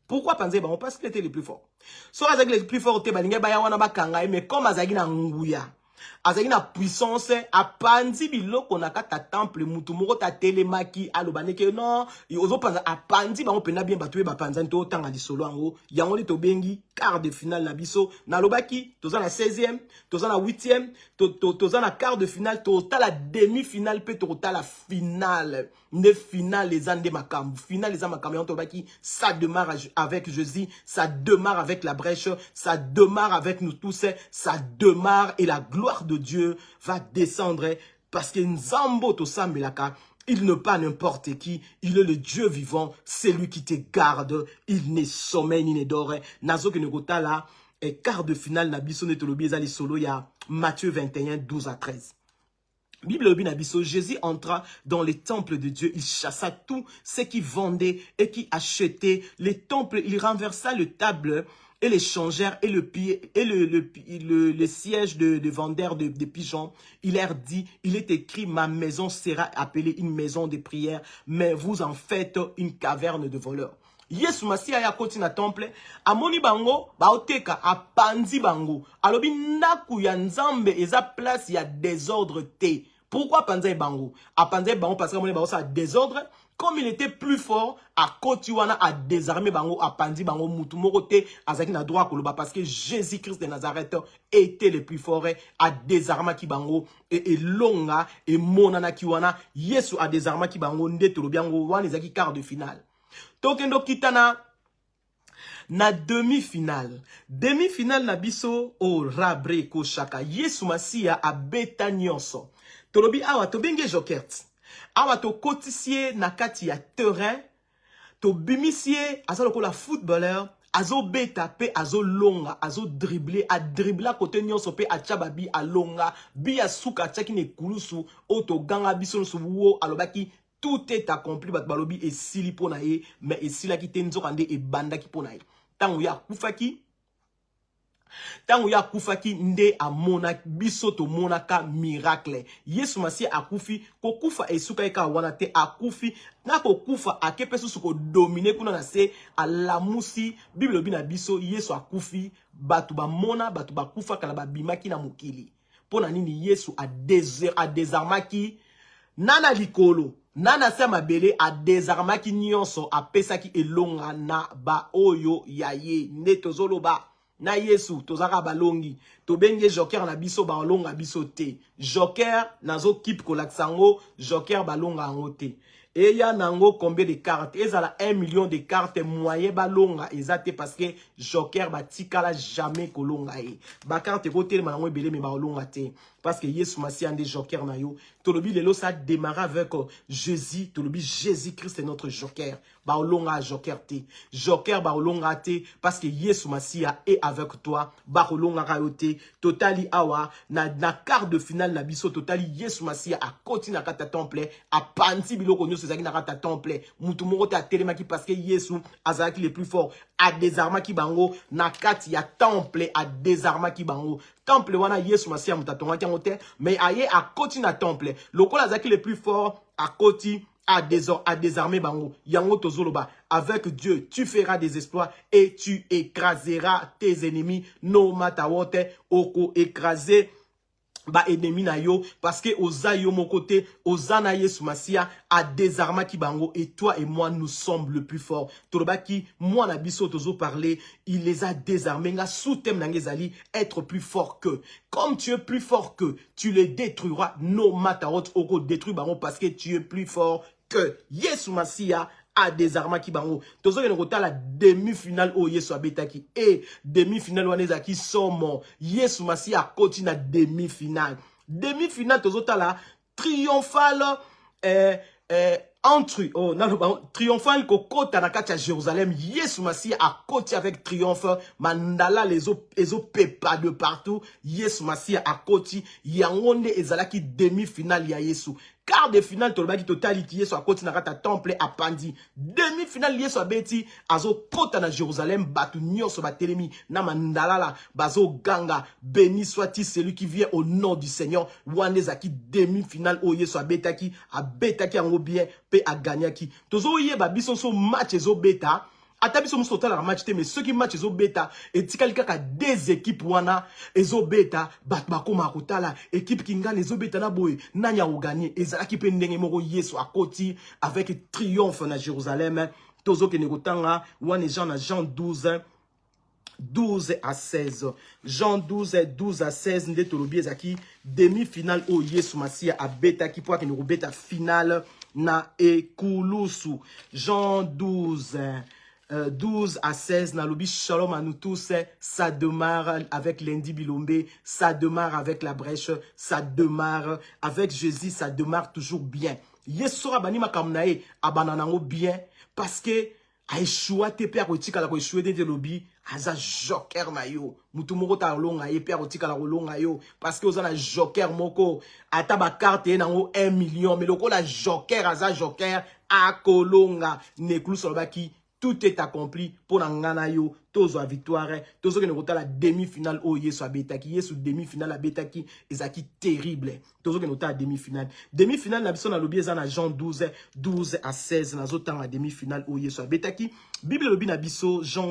Pourquoi panzer bango? Parce qu'il était le plus fort. So azaki le plus fort te balinga baya wana bakanga, mais comme azaki na nguya, azaki na puissance, a pandi biloko nakata temple mutu moko ta telemaki alobaneke non, ozo panza a pandi bango pena bien batué ba panza nto tanga lisolo ango, yango li to bengi quart de finale na biso, na lobaki, toza na 16e, toza na 8e, toza na quart de finale, toza la demi-finale, pe toza la finale. Ne finale les ande makam, finale les ande makam, yango tobaki, ça démarre avec Jésus, ça démarre avec la brèche, ça démarre avec nous tous, ça démarre et la gloire de Dieu va descendre parce que Nzambo to sambelaka. Il n'est pas n'importe qui, il est le Dieu vivant, c'est lui qui te garde, il ne sommeille ni ne dort. Nazo que negota là, et quart de finale na biso ne tolobi ezali solo ya Matthieu 21, 12 à 13. Bible obi na biso, Jésus entra dans les temples de Dieu, il chassa tout ce qui vendait et qui achetait les temples, il renversa le table et les changèrent et le siège de vendeurs de pigeons. Il leur dit, il est écrit, ma maison sera appelée une maison de prière, mais vous en faites une caverne de voleurs. Yesu Masiya ya koti na temple, amoni bango, baoteka, apandi bango. Alobi ndaku ya nzambe, eza place ya désordre te. Pourquoi panza bango? A panza bango parce que amoni bango sa désordre. Comme il était plus fort, à Kotiwana a désarmé bango, a pandi bango, mutu morote, azaki na droit koloba, parce que Jésus-Christ de Nazareth était le plus fort, a désarmé ki bango, et longa, et monana kiwana, Yesu a désarmé ki bango, nde tolobiango, wan ezaki quart de finale. Tokendo kitana, na demi-finale. Demi-finale na biso, o rabre ko shaka, Yesu Masiya a beta nyonso. Tolobi awa, tobenge jokert. Awa to kotisie na kati ya terrain, to bimisie asalo ko la footballeur, azo beta pe azo longa azo dribbler a dribbler côté nyonso pe a chababi a longa bi a suka chaki ne kulusu oto ganga biso suwo alobaki tout est accompli bat balobi et sili pona ye mais et sila ki tenzo kande e banda ki pona ye tango ya kufaki tango ya kufaki nde amona biso to monaka miracle Yesu masi akufi ko kufa esuka eka wana te akufi na ko kufa akepesu suko dominer kuna na se alamusi Bible bina biso Yesu akufi batu ba mona batu ba kufa kala ba bimaki na mokili pona nini Yesu a désarmaki nana likolo nana se mabele a désarmaki nyonso apesaki elonga na ba oyo yaye nde tozoloba na Yesu tozaka balongi to benge joker na biso balonga biso te joker nazo kip kolaksango joker balonga ngo te eya nango combien de cartes ezala 1 million de cartes moyen balonga ezate parce que joker batikala jamais kolonga e ba carte ko telema nango ebele me balonga te parce que Yesu masi ande joker na yo tolobi lelo ça démarre avec Jésus tolobi Jésus Christ est notre joker ba olonga joker te joker ba olonga te parce que Yesu masi est avec toi ba olonga ka yo te totali awa na quart de finale na biso totali Yesu masi a koti na kata temple a panti biloko nyonso ezaki na kata temple mutu moko te atelemaki parce que Yesu azalaki le plus fort a désarmaki bango na kati ya temple a désarmaki bango temple wana Yesu masi mutatongaki yango te mais aye a koti na temple lokola azalaki le plus fort a koti à désarmer bango yango tozoloba avec Dieu tu feras des exploits et tu écraseras tes ennemis no matter what oko écraser ba ennemi na yo parce que oza yo mon côté ozana Yesu Masia a désarmé ki bango et toi et moi nous sommes le plus fort toloba ki moi na biso tozo parler il les a désarmés nga sous-thème na ngezali être plus fort que comme tu es plus fort que tu les détruiras no matter what oko détruire bango parce que tu es plus fort que Yesu Masia a désarmé ki bango tozo ke ngota la demi-finale o Yesu abetaki et demi-finale waneza ki somo Yesu Masi a continue na demi-finale tozo tala triomphale entre triomphal kokota na kati ya Jérusalem Yesu Masi a koti avec triomphe mandala les ezo pepa de partout Yesu Masi a koti yangonde ezalaki demi-finale ya Yesu quart de finale tolobaki totality Yesu a koti na kata temple a pandi demi-finale Yesu abeti azo kota na Jérusalem batu nyonso batelemi na mandala la bazo ganga béni soit-il celui qui vient au nom du Seigneur wanezaki demi-finale o Yesu abetaki yango bien pe a gagnaki tozo yeba biso so match ezo beta atabiso muso tala match te mais ceux qui match ezo beta et tikali kaka des équipes wana ezo beta bat bakoma kotala équipe kinga ezo beta na boy nanya o gagner ezalaki pe ndenge moko Yesu akoti avec triomphe na Jérusalem tozo ke nekotanga wana Jean na Jean 12 à 16. Jean 12 à 16 nde tolobi ezaki demi-finale o Yesu Masia a beta ki po ke no beta finale na ekulusu. Jean 12 à 16 na lobi shalom à nous tous ça démarre avec Lundi Bilombe ça démarre avec la brèche ça démarre avec Jésus ça démarre toujours bien Yesu rabani makamnae abananango bien parce que a échoué te père otika la ko échoué de lobi aza joker na yo mutu moko ta longa ye père otika la longa yo parce que ozana joker moko ata ba carte nango 1 million mais loko la joker aza joker a kolonga ne klus lobaki tout est accompli pour ngana yo tozo a victoire tozo ke nokota la demi-finale o Yesu abetaki Yesu demi-finale abetaki ezaki terrible tozo ke nokota la demi-finale na biso na lobi eza na Jean 12 à 16 na zotanga demi-finale o Yesu abetaki Bible lobi na biso Jean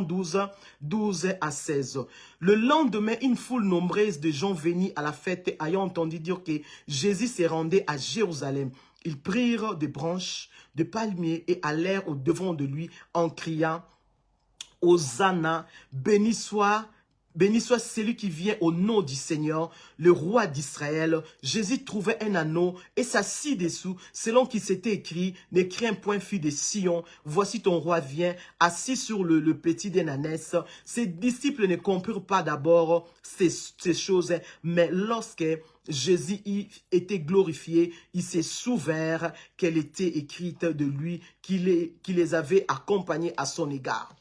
12 à 16 le lendemain une foule nombreuse de gens venus à la fête ayant entendu dire que Jésus se rendait à Jérusalem. Ils prirent des branches de palmiers et allèrent au devant de lui en criant « Hosanna, béni soit celui qui vient au nom du Seigneur, le roi d'Israël. » Jésus trouvait un anneau et s'assit dessous, selon qu'il s'était écrit « Ne crains point, fille de Sion, voici ton roi vient, assis sur le petit d'un ânesse. » Ses disciples ne comprirent pas d'abord ces choses, mais lorsque Jésus était glorifié, il s'est souvert qu'elle était écrite de lui, qui les avait accompagnés à son égard.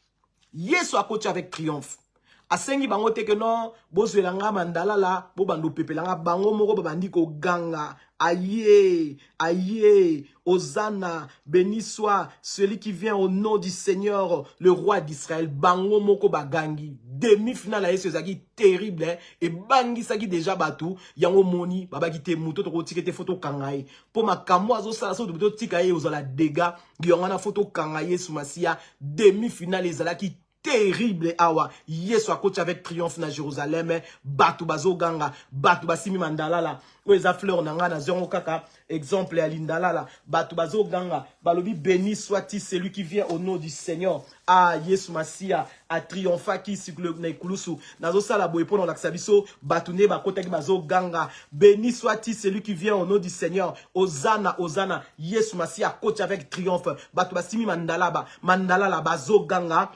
Yesu a coaché avec triomphe. Asengi bango teke non, bozwelanga mandala la, bo bando pepelanga bango moko babandi ko ganga. Aïe, aïe, Hosanna, béni soit celui qui vient au nom du Seigneur, le roi d'Israël. Bango moko bagangi. Demi-finale à Yesu zaki terrible, hein? Et bangi saki déjà batu, yango moni, baba ki te muto to tike te photo kangai. Po makamwa zo sala so to tika ye ozala dega, yongana photo kangai Yesu masia, demi-finale ezalaki terrible awa. Yesu a coach avec triomphe na Jérusalem, batu bazo ganga, batu basimi mandala la. Oeza fleur nanga na zongo kaka, exemple ya lindala la, batu bazo ganga, balobi béni soit-il celui qui vient au nom du Seigneur. Ah, Yesu Masia a triomphé qui sikule na ikulusu. Nazo sala boye pona la sabiso, batu ne bakota ki bazo ganga. Béni soit-il celui qui vient au nom du Seigneur. Hosanna, Hosanna. Yesu Masia coach avec triomphe. Batu basimi mandala ba, mandala la bazo ganga.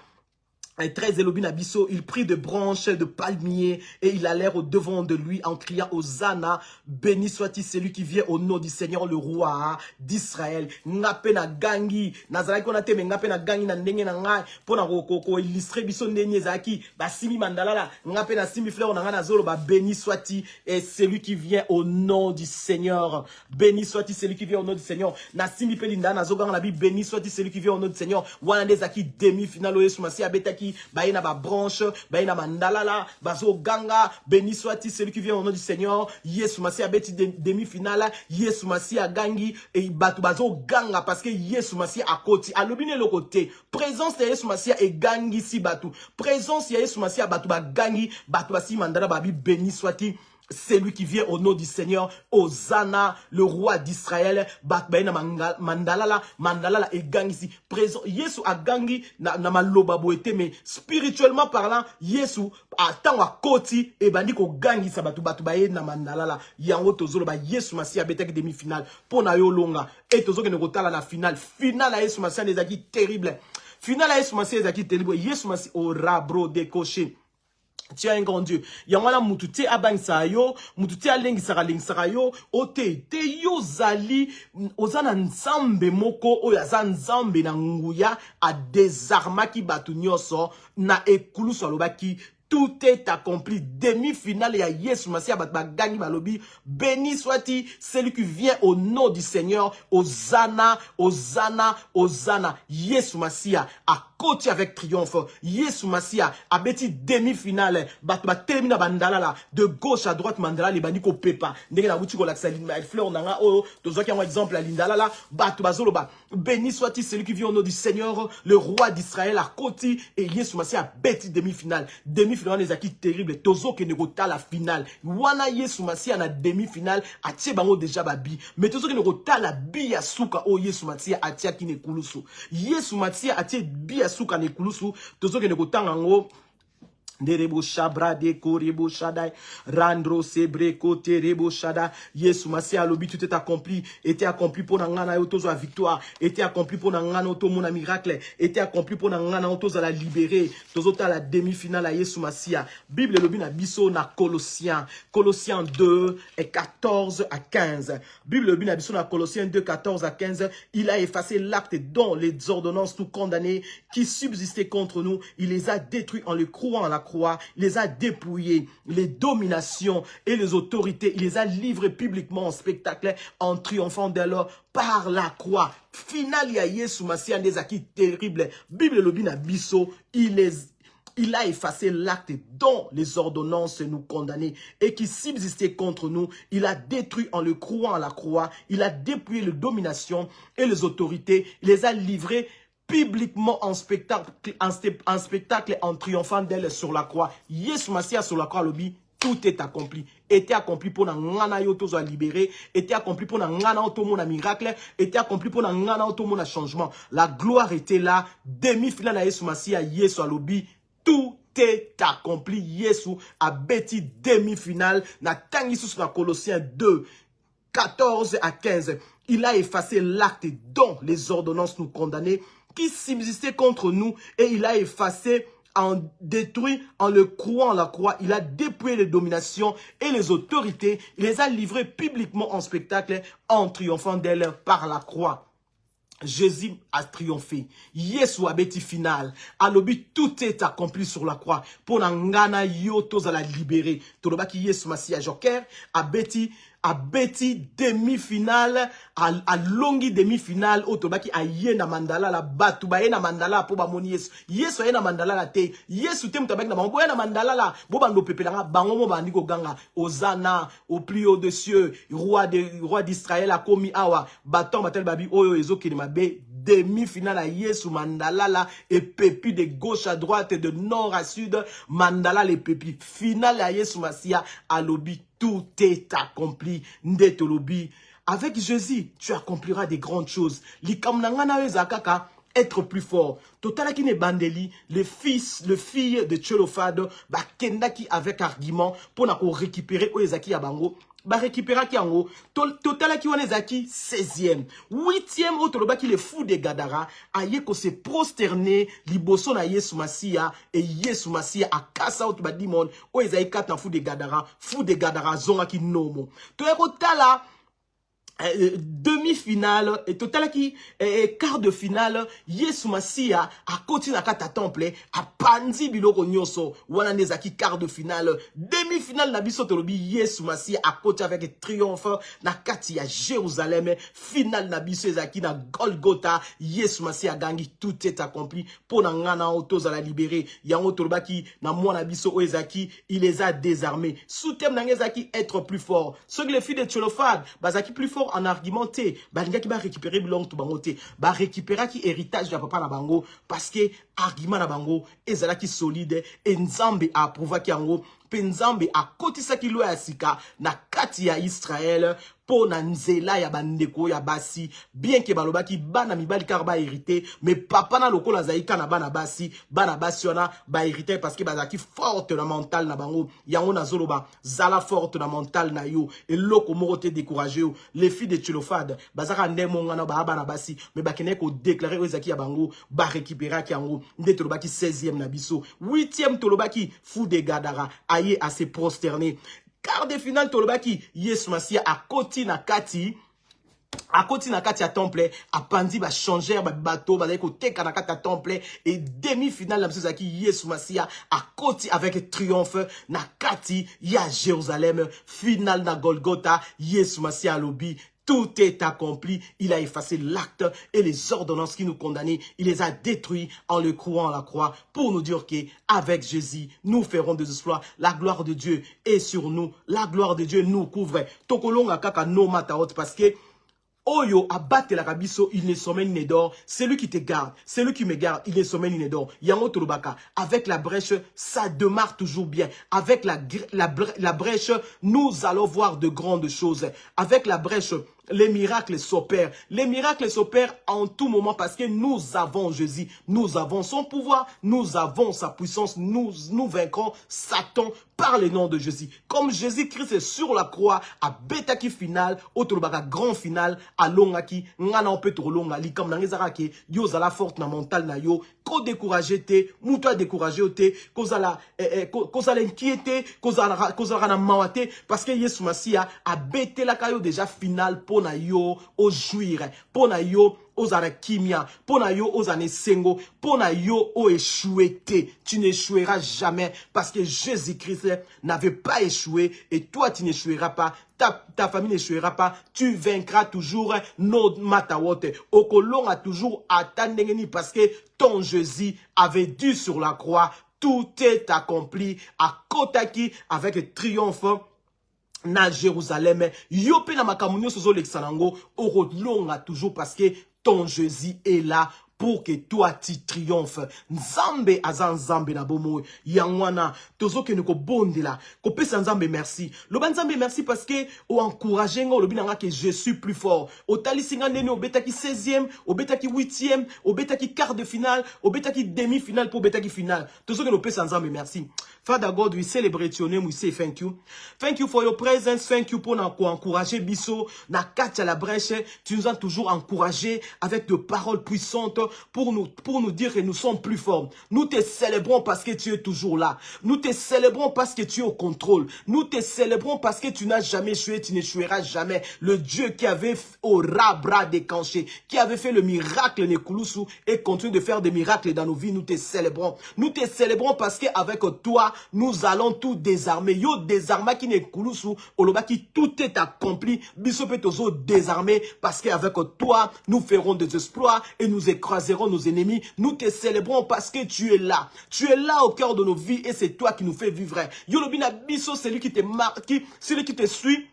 Et 13 Elobin Abisso, il prit de branches de palmier et il allèrent au devant de lui en criant Hosanna, béni soit-il celui qui vient au nom du Seigneur le roi d'Israël. Ngape na gangi, nazalaki on a teme ngape na gangi na ndenge na ngai pona ko illustrer biso ndenge zaki ba simi mandala la ngape na simi fleur na nga na zolo ba béni soit-il et celui qui vient au nom du Seigneur. Béni soit-il celui qui vient au nom du Seigneur. Na simi pelinda na zoganga la Bible béni soit-il celui qui vient au nom du Seigneur. Wana des zaki demi-finale Yesu Masia betaki baina ba branche, baina mandalala, bazo ganga, béni soit-il celui qui vient au nom du Seigneur. Yesu Masia beti demi-finale, Yesu Masia gangi et batu bazo ganga parce que Yesu Masia a côté, a lobine le côté. Présence de Yesu Masia et gangi si batu. Présence de Yesu Masia batu ba gangi, batu basi mandala babi béni soit-il. C'est lui qui vient au nom du Seigneur. Hosanna, le roi d'Israël. Mandalala, mandalala et gang ici. Présent. Yesu a gangi na maloba boete, mais spirituellement parlant, Yesu a tant à koti et bandi ko gangi sa batu baye na mandalala. Yango tozolo ba Yesu Masia betek demi-finale. Pona yo longa. Et tozo ke ne kotala na finale. Finale a Yesu Masia les aki terrible. Finale a Yesu Masia les aki terrible. Yesu Masia au rabro décoché. Tu es un grand Dieu. Yamana mututi abangisa yo, mututi alengisaka yo, ote te yo zali ozana nzambe moko oyaza nzambe na nguya a désarmaki batu nyonso na ekulusu alobaki. Tout est accompli. Demi-finale, il y a Yesu Masia Batbagani Balobi. Béni soit-il celui qui vient au nom du Seigneur. Hosanna, Hosanna, Hosanna. Yesu Masia a côté avec triomphe. Yesu Masia a bêti demi-finale. Batba termina bandala de gauche à droite mandala les bandiko pepa. Ndenge na wuti ko la fleur nanga o tozoki un exemple la lindala la batba zoloba. Béni soit-il celui qui vient au nom du Seigneur, le roi d'Israël a côté et Yesu Masia a bêti demi-finale. Demi-finale les acquis terribles. Tozo ke negota la finale. Wana Yesu Masia na demi-finale a tie bango déjà babi. Mais tozo ke negota la bi ya suka o Yesu Masia a tie ki ne kulusu. Yesu Masia a tie bi ya suka ne kulusu. Tozo ke negota ngango. Derebo shabra de korebo shadai randro sebre kote rebo shada Yesu Masia alobi tout est accompli était accompli pour nangana yotozo la victoire était accompli pour nangana oto mona miracle était accompli pour nangana otozo la libérer tozota la demi-finale à Yesu Masia Bible lobi na biso na Colossiens 2 et 14 à 15 Bible lobi na biso na Colossiens 2 14 à 15 il a effacé l'acte dont les ordonnances nous condamnées qui subsistaient contre nous il les a détruits en le croix à la croix, il les a dépouillés, les dominations et les autorités, il les a livrés publiquement en spectacle en triomphant d'elle par la croix. Final ya Yesu Masia des acquis terribles. Bible lobina biso, il a effacé l'acte dont les ordonnances nous condamnaient et qui subsistait contre nous. Il a détruit en le croix à la croix, il a dépouillé les dominations et les autorités, il les a livrés publiquement en spectacle, en triomphant d'elle sur la croix. Yesu Masia sur la croix, lobby, tout est accompli. Était accompli pour ngana yoto soit libéré, était accompli pour ngana auto mon miracle, était accompli pour ngana auto mon changement. La gloire était là, demi-finale à Yesu Masia, Yesu à lobby, tout est accompli. Yesu a bêti demi-finale, na tangisu sur la Colossiens 2, 14 à 15. Il a effacé l'acte dont les ordonnances nous condamnaient, qui subsistait contre nous, et il a effacé, en détruit, en le croix à la croix. Il a dépouillé les dominations et les autorités. Il les a livrées publiquement en spectacle, en triomphant d'elles par la croix. Jésus a triomphé. Yesu abeti final. Alobi tout est accompli sur la croix. Pour ngana yo toza la libérer. Toloba ki Yesu Masia Joker abeti demi-finale à longi demi-finale o toloba ki aye na mandala la batu ba na mandala po ba moni Yesu. Yesu aye na mandala la te. Yesu te mutabaki na bango na mandala la bo bando pepelanga bango mo bandi ko ganga Hosanna au plus haut des cieux roi d'Israël a commis awa baton batel babi oyo ezokini mabe demi-finale à Yesu mandala la et pépi de gauche à droite et de nord à sud mandala les pépi finale à Yesu Masia à lobi tout est accompli ndetolobi. Avec Jésus, tu accompliras des grandes choses. Likamnangana ezakaka être plus fort. Totala qui ne bandeli, le fille de Tchelofad, ba kendaki avec argument pour na ko récupérer Oezaki Yabango. Ba récupérer ki yango. Totala qui wanezaki 16e. 8e otoloba qui le fou de Gadara, aye ko se prosterner liboso na Yesu Masia et Yesu Masia a kasa otu ba dimon Oezaki kata fou de Gadara zonga ki nomo. Toyako tala demi-finale et total qui quart de finale Yesu Masia a continué à kata temple a pandi biloko nyoso wana nezaki quart de finale demi-finale na biso tolobi Yesu Masia a continué avec triomphe na kati ya Jérusalem finale na biso ezaki na Golgotha Yesu Masia gangi tout est accompli pour na ngana otoza la libérer yango tolobaki na mwana biso ezaki il les a désarmés sous-thème na ezaki être plus fort ceux que les filles de Tchelofad bazaki plus fort en argumenté, qui va récupérer bilong to bango te, ba récupérer qui héritage de papa na bango parce que argument na bango ezala qui solide et nzambe a prouvé ki yango penzambe a kotisa ki lo ya sika na kati ya Israël po na nzela ya bandeko ya basi bien que balobaki bana mibali kar ba hérité mais papa na lokola zaika na bana basi wana ba hérité parce que bazaki forte na mental na bango yango na zoloba zala forte na mental na yo et loko moko te décourager les filles de Tchelofad bazaka ndemo ngana ba bana basi mais bakene ko déclarer ezaki ya bango ba récupérer ki yango nde tolobaki 16e na biso 8e tolobaki fou de Gadara aye à se prosterner quart de finale tolobaki Yesu Masia a koti na kati ya temple a pandi ba changer ba bateau ba ko teka na kati ya temple et demi-finale na biso zaki Yesu Masia a koti avec triomphe na kati ya Jérusalem finale na Golgotha Yesu Masia lobi. Tout est accompli. Il a effacé l'acte et les ordonnances qui nous condamnaient. Il les a détruits en le clouant à la croix pour nous dire qu'avec Jésus, nous ferons des exploits. La gloire de Dieu est sur nous. La gloire de Dieu nous couvre. Tokolonga kaka no mataot parce que Oyo abatte la rabiso, il ne sommeille ni ne dort. C'est lui qui te garde. C'est lui qui me garde. Il ne sommeille ni ne dort. Yango Tolobaka. Avec la brèche, ça démarre toujours bien. Avec la brèche, nous allons voir de grandes choses. Avec la brèche, les miracles s'opèrent. Les miracles s'opèrent en tout moment parce que nous avons Jésus. Nous avons son pouvoir. Nous avons sa puissance. Nous vaincrons Satan par le nom de Jésus. Comme Jésus-Christ est sur la croix, à Betaki final, Otolobaka grand final, à Longaki, Ngana on peut longa, Likam Nangezarake, yo zala forte na mental na yo, ko découragé te, moutoua découragé te, ko zala inquiété, ko zala na mawate, parce que Yesu Masia a bêté la kayo déjà final pour na yo, au jouir, pour na yo, ozana kimia, pona yo ozane sengo, pona yo o échoué te. Tu n'échoueras jamais parce que Jésus-Christ n'avait pas échoué et toi tu n'échoueras pas. Ta famille n'échouera pas. Tu vaincras toujours no matawote. Okolong a toujours attendengeni parce que ton Jésus avait dû sur la croix. Tout est accompli à Kotaki avec triomphe. Na Jérusalem, yope na makamunyo sozo l'exanango, orodlonga toujours parce que ton Jésus est là pour que toi tu triomphes. Nzambe azan nzambe na bomo yangwana tozo ke neko bondela ko pesa nzambe merci. Loba nzambe merci parce que o encourager ngo lobi nanga que je suis plus fort. O talisinga ndeni o betaki 16e, o betaki 8e, o betaki quart de finale, o betaki demi-finale pour betaki finale. Tozo ke no pesa nzambe merci. Father God, we celebrate your name, we say thank you. Thank you for your presence, thank you pour encourager Bisso, na katia la brèche, tu nous as toujours encouragé avec de paroles puissantes, pour nous dire que nous sommes plus forts. Nous te célébrons parce que tu es toujours là. Nous te célébrons parce que tu es au contrôle. Nous te célébrons parce que tu n'as jamais échoué, tu n'échoueras jamais. Le Dieu qui avait au bras décanché, qui avait fait le miracle Nekulusu et continue de faire des miracles dans nos vies, nous te célébrons. Nous te célébrons parce qu'avec toi, nous allons tout désarmer. Yo désarma qui Nekulusu, oloba qui tout est accompli. Bisopetozo désarmé parce qu'avec toi, nous ferons des exploits et nous écraserons nos ennemis. Nous te célébrons parce que tu es là. Tu es là au cœur de nos vies et c'est toi qui nous fais vivre. Yolobina Biso, celui qui te suit,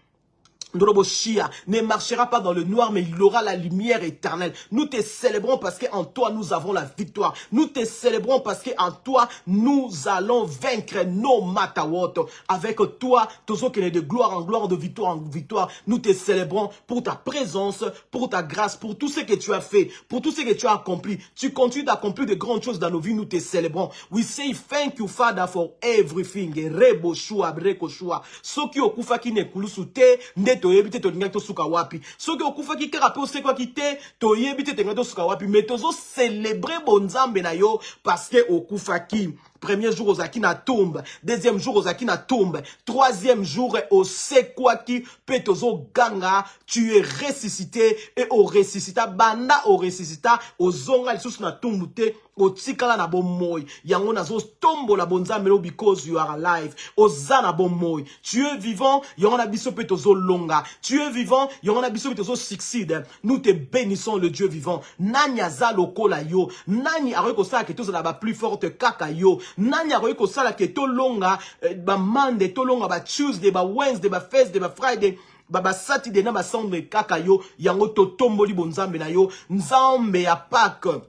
ne marchera pas dans le noir, mais il aura la lumière éternelle. Nous te célébrons parce qu'en toi, nous avons la victoire. Nous te célébrons parce qu'en toi, nous allons vaincre nos matawot. Avec toi, tous qui est de gloire en gloire, de victoire en victoire, nous te célébrons pour ta présence, pour ta grâce, pour tout ce que tu as fait, pour tout ce que tu as accompli. Tu continues d'accomplir de grandes choses dans nos vies, nous te célébrons. We say thank you, Father, for everything. Rebo shua, breko shua. Soki okufa ki ne kulusute, toyebi te tolinga to suka wapi soki okufa ki kaka pe osekwa ki te toyebi te tenga to suka wapi mais tozo célébrer bonzambe na yo parce que okufa ki premier jour ozaki na tombe, deuxième jour ozaki na tombe, troisième jour osekwa ki pe tozo ganga tu es ressuscité et au ressuscita banda au ressuscita ozonga lisusu na tombe te otikala na bomoy yango nazo tombo la bonzambe because you are alive ozana bomoy tu es vivant yango na biso pe tozo longa tu es vivant yango na biso pe tozo succide nous te bénissons le Dieu vivant nani aza lokola yo nani akoki kosala ke tozala ba plus forte kaka yo nani akoki kosala ke tolonga ba Monday tolonga ba Tuesday ba Wednesday ba Thursday ba Friday baba Saturday na ba Sunday kaka yo yango to tomboli bonzambe na yo nzambe ya Pâques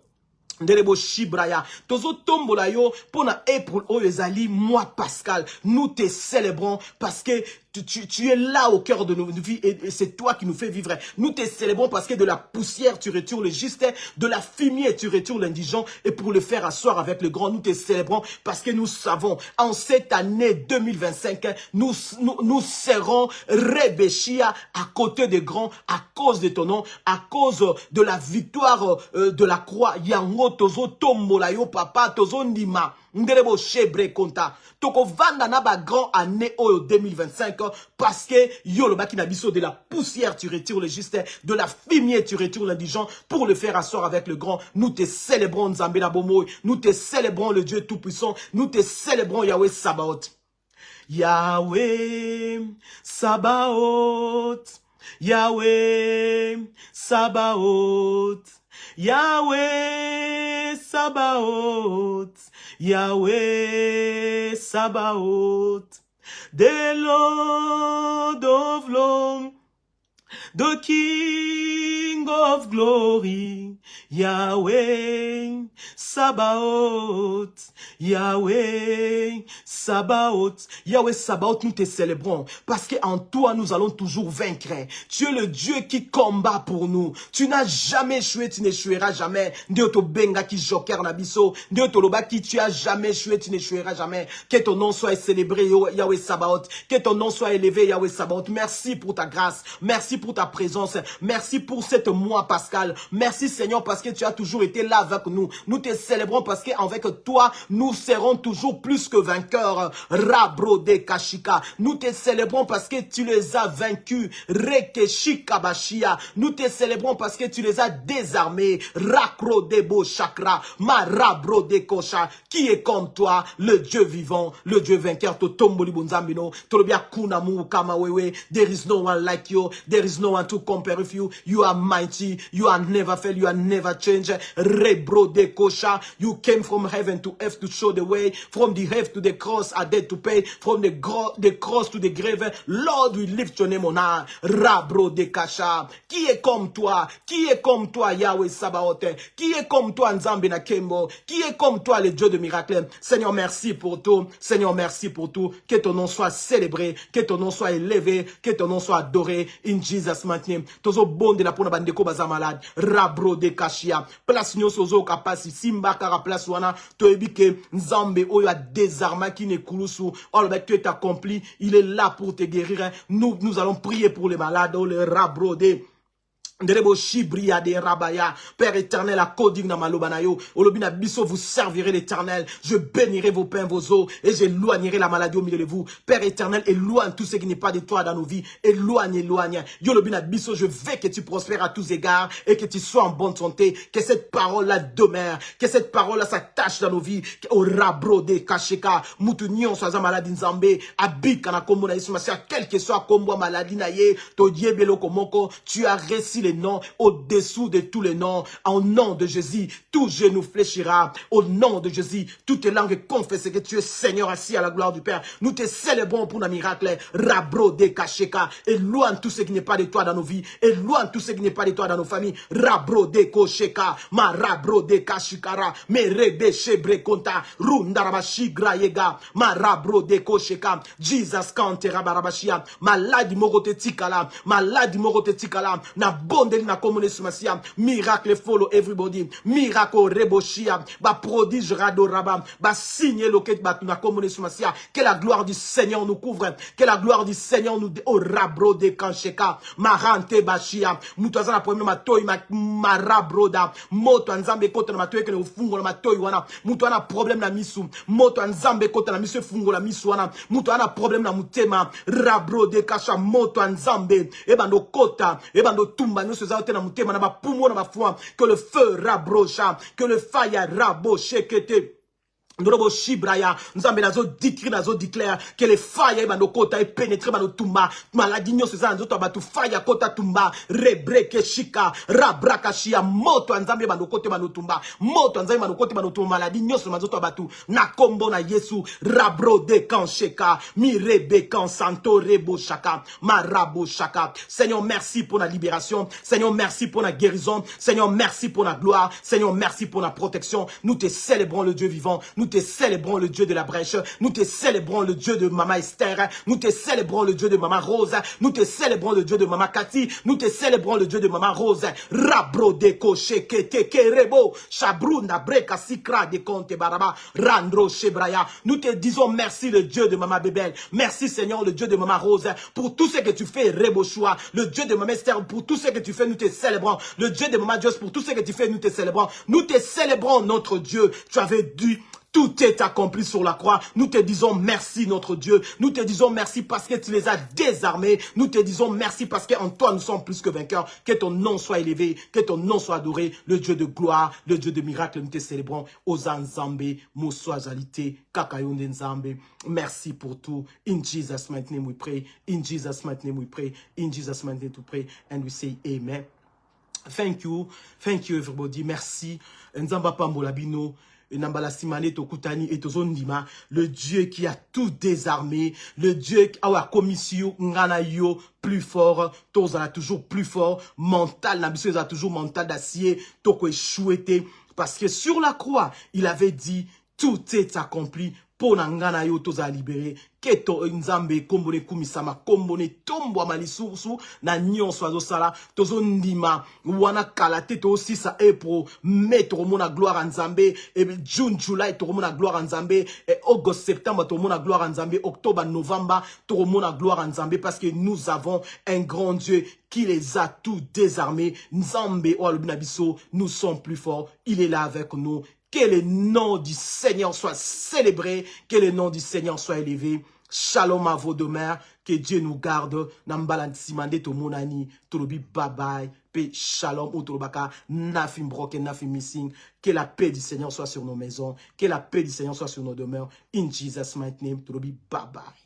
Ndelebo Shibraya, tozo tombola yo pona April oyezali moi Pascal, nous te célébrons parce que tu es là au cœur de nos vies et c'est toi qui nous fais vivre. Nous te célébrons parce que de la poussière tu retires le juste, de la fumier tu retires l'indigent et pour le faire asseoir avec le grand, nous te célébrons parce que nous savons en cette année 2025, nous serons Rebeshia à côté des grands à cause de ton nom, à cause de la victoire de la croix. Yango tozo tombola yo papa tozo ndima. Ndelebo chebre konta. Toko vanda na ba grand année oyo 2025 parce que yo le baki na biso de la poussière tu retires le juste, de la fumier tu retires l'indigent pour le faire asseoir avec le grand. Nous te célébrons Nzambe na bomoy, nous te célébrons le Dieu tout puissant, nous te célébrons Yahweh Sabaoth. Yahweh Sabaoth. Yahweh Sabaoth. Yahweh Sabaoth. Yahweh Sabaoth, the Lord of Lords, the King of Glory, Yahweh Sabaoth, Yahweh Sabaoth, Yahweh Sabaoth, nous te célébrons parce qu'en toi nous allons toujours vaincre. Tu es le Dieu qui combat pour nous. Tu n'as jamais échoué, tu n'échoueras jamais. Ndioto benga ki joker nabiso, Ndioto loba ki tu as jamais échoué, tu n'échoueras jamais. Que ton nom soit célébré, Yahweh Sabaoth. Que ton nom soit élevé, Yahweh Sabaoth. Merci pour ta grâce, merci pour ta présence, merci pour cette mois Pascal. Merci Seigneur parce que tu as toujours été là avec nous. Nous te célébrons parce qu'avec toi, nous serons toujours plus que vainqueurs. Rabro de Kashika. Nous te célébrons parce que tu les as vaincus. Rekeshika Bashia. Nous te célébrons parce que tu les as désarmés. Rakro Debo Chakra. Marabro de Kosha. Qui est comme toi, le Dieu vivant, le Dieu vainqueur. Totomboli Bunzambino. Tolobia Kunamu Kamawewe. There is no one like you. There is no one to compare with you. You are mighty. You are never fail. You are never change. Rebro de Kosha. You came from heaven to earth to show the way. From the earth to the cross are dead to pay. From the cross to the grave. Lord, we lift your name on high. Rabro de Kasha. Qui est comme toi? Qui est comme toi, Yahweh Sabaoth? Qui est comme toi, Nzambe na Kembo? Qui est comme toi, le Dieu de miracles? Seigneur, merci pour tout. Seigneur, merci pour tout. Que ton nom soit célébré. Que ton nom soit élevé. Que ton nom soit adoré. In Jesus' mighty name. Tozo bonde na pona bandeko baza malade. Rabro de Kashia. Place nyoso zo kapasi. Simba kara place wana. Toebike Nzambe oyo a désarma qui ne kulusu. Oh, le tu es accompli. Il est là pour te guérir. Nous allons prier pour les malades. Oh, le rabro de Nderebo shibria de rabaya. Père éternel, à kodig na malobanayo. Olobina biso, vous servirez l'éternel. Je bénirai vos pains, vos eaux, et j'éloignerai la maladie au milieu de vous. Père éternel, éloigne tout ce qui n'est pas de toi dans nos vies. Éloigne, éloigne. Yolobina biso, je veux que tu prospères à tous égards et que tu sois en bonne santé. Que cette parole-là demeure. Que cette parole-là s'attache dans nos vies. Au rabro de kasheka. Moutounion soit maladie nzambe. Abik na kombo na Yesu-Masia. Quel que soit kombo maladie na ye. To diebelo komoko. Tu as réussi les noms au-dessous de tous les noms. En nom de Jésus, tout genou fléchira. Au nom de Jésus, toute langue confesse que tu es Seigneur assis à la gloire du Père. Nous te célébrons pour nos miracles. Rabro de kasheka. Éloigne tout ce qui n'est pas de toi dans nos vies. Éloigne tout ce qui n'est pas de toi dans nos familles. Rabro de kosheka. Ma rabro de kashikara. Merebe shebre konta. Rundarabashi grayega. Ma rabro de kosheka. Jesus kante rabarabashia. Maladi morote tikala. Maladi morote tikala. Na bondeli na komone sumasia. Miracle follow everybody. Miracle reboshia. Ba prodige radoraba. Ba signe loket batu na komone sumasia. Que la gloire du Seigneur nous couvre. Que la gloire du Seigneur nous au rabro de kansheka. Marante bashia. Mutwaza na premier matoi marabroda. Moto nzambe kota na matoi kene ufungo na matoi wana. Mutu ana problème na misu. Moto nzambe kota na misu fungo na misu wana. Mutu ana problème na mutema. Rabro de kasha moto nzambe. Ebando kota. Ebando tumba nous faisons na mutema na ba pumo na ba foi. Que le feu rabrocha. Que le fire raboshe kete. Ndorobo shibraya, nzambe nazo dikri nazo declare que les failles bando kota et pénétrer bando tumba maladie nyo seza nzoto batu faille kota tumba rebreke shika rabraka shia moto nzambe bando kote bando tumba moto nzambe bando kote bando tumba maladie nyo seza nzoto batu na kombo na Yesu rabro de kansheka mirebe kan santo rebo shaka marabo shaka. Seigneur, merci pour la libération. Seigneur, merci pour la guérison. Seigneur, merci pour la gloire. Seigneur, merci pour la protection. Nous te célébrons le Dieu vivant. Nous te célébrons le Dieu de la brèche. Nous te célébrons le Dieu de Maman Esther. Nous te célébrons le Dieu de Maman Rose. Nous te célébrons le Dieu de Maman Cathy. Nous te célébrons le Dieu de Maman Rose. Rabro de koche kete kerebo. Shabrunda breka sikra de konte baraba. Randro shebraya. Nous te disons merci le Dieu de Maman Bébel. Merci Seigneur le Dieu de Maman Rose. Pour tout ce que tu fais, Reboshua. Le Dieu de Maman Esther. Pour tout ce que tu fais, nous te célébrons. Le Dieu de Maman Dios. Pour tout ce que tu fais, nous te célébrons. Nous te célébrons notre Dieu. Tu avais dû. Tout est accompli sur la croix. Nous te disons merci, notre Dieu. Nous te disons merci parce que tu les as désarmés. Nous te disons merci parce qu'en toi, nous sommes plus que vainqueurs. Que ton nom soit élevé, que ton nom soit adoré. Le Dieu de gloire, le Dieu de miracle, nous te célébrons. Ozanzambe, Moussoazalité, Kakayonde Nzambe. Merci pour tout. In Jesus' mighty name we pray. In Jesus' mighty name we pray. In Jesus' mighty name we pray. And we say amen. Thank you. Thank you, everybody. Merci. Nzamba Pambolabino. Le Dieu qui a tout désarmé, le Dieu qui a commission plus fort, tous a toujours plus fort, mental, l'ambition a toujours mental d'acier, toko échoué, parce que sur la croix, il avait dit, tout est accompli. Pour nangana yo toza libéré keto nzambe kombone kumisama kombone tombo malisusu na nyonso azosala tozo ndima wana kalate to aussi ça est pour mettre mona gloire nzambe et June July to mona gloire nzambe et August septembre to mona gloire nzambe octobre novembre to mona gloire nzambe parce que nous avons un grand Dieu qui les a tous désarmés. Nzambe o alubinabiso, nous sommes plus forts, il est là avec nous. Que le nom du Seigneur soit célébré, que le nom du Seigneur soit élevé. Shalom à vos demeures, que Dieu nous garde. Nambalantimande to monani, tolobi bye bye, pe shalom utolobaka, nothing broken, nothing missing. Que la paix du Seigneur soit sur nos maisons, que la paix du Seigneur soit sur nos demeures. In Jesus' mighty name, tolobi bye bye.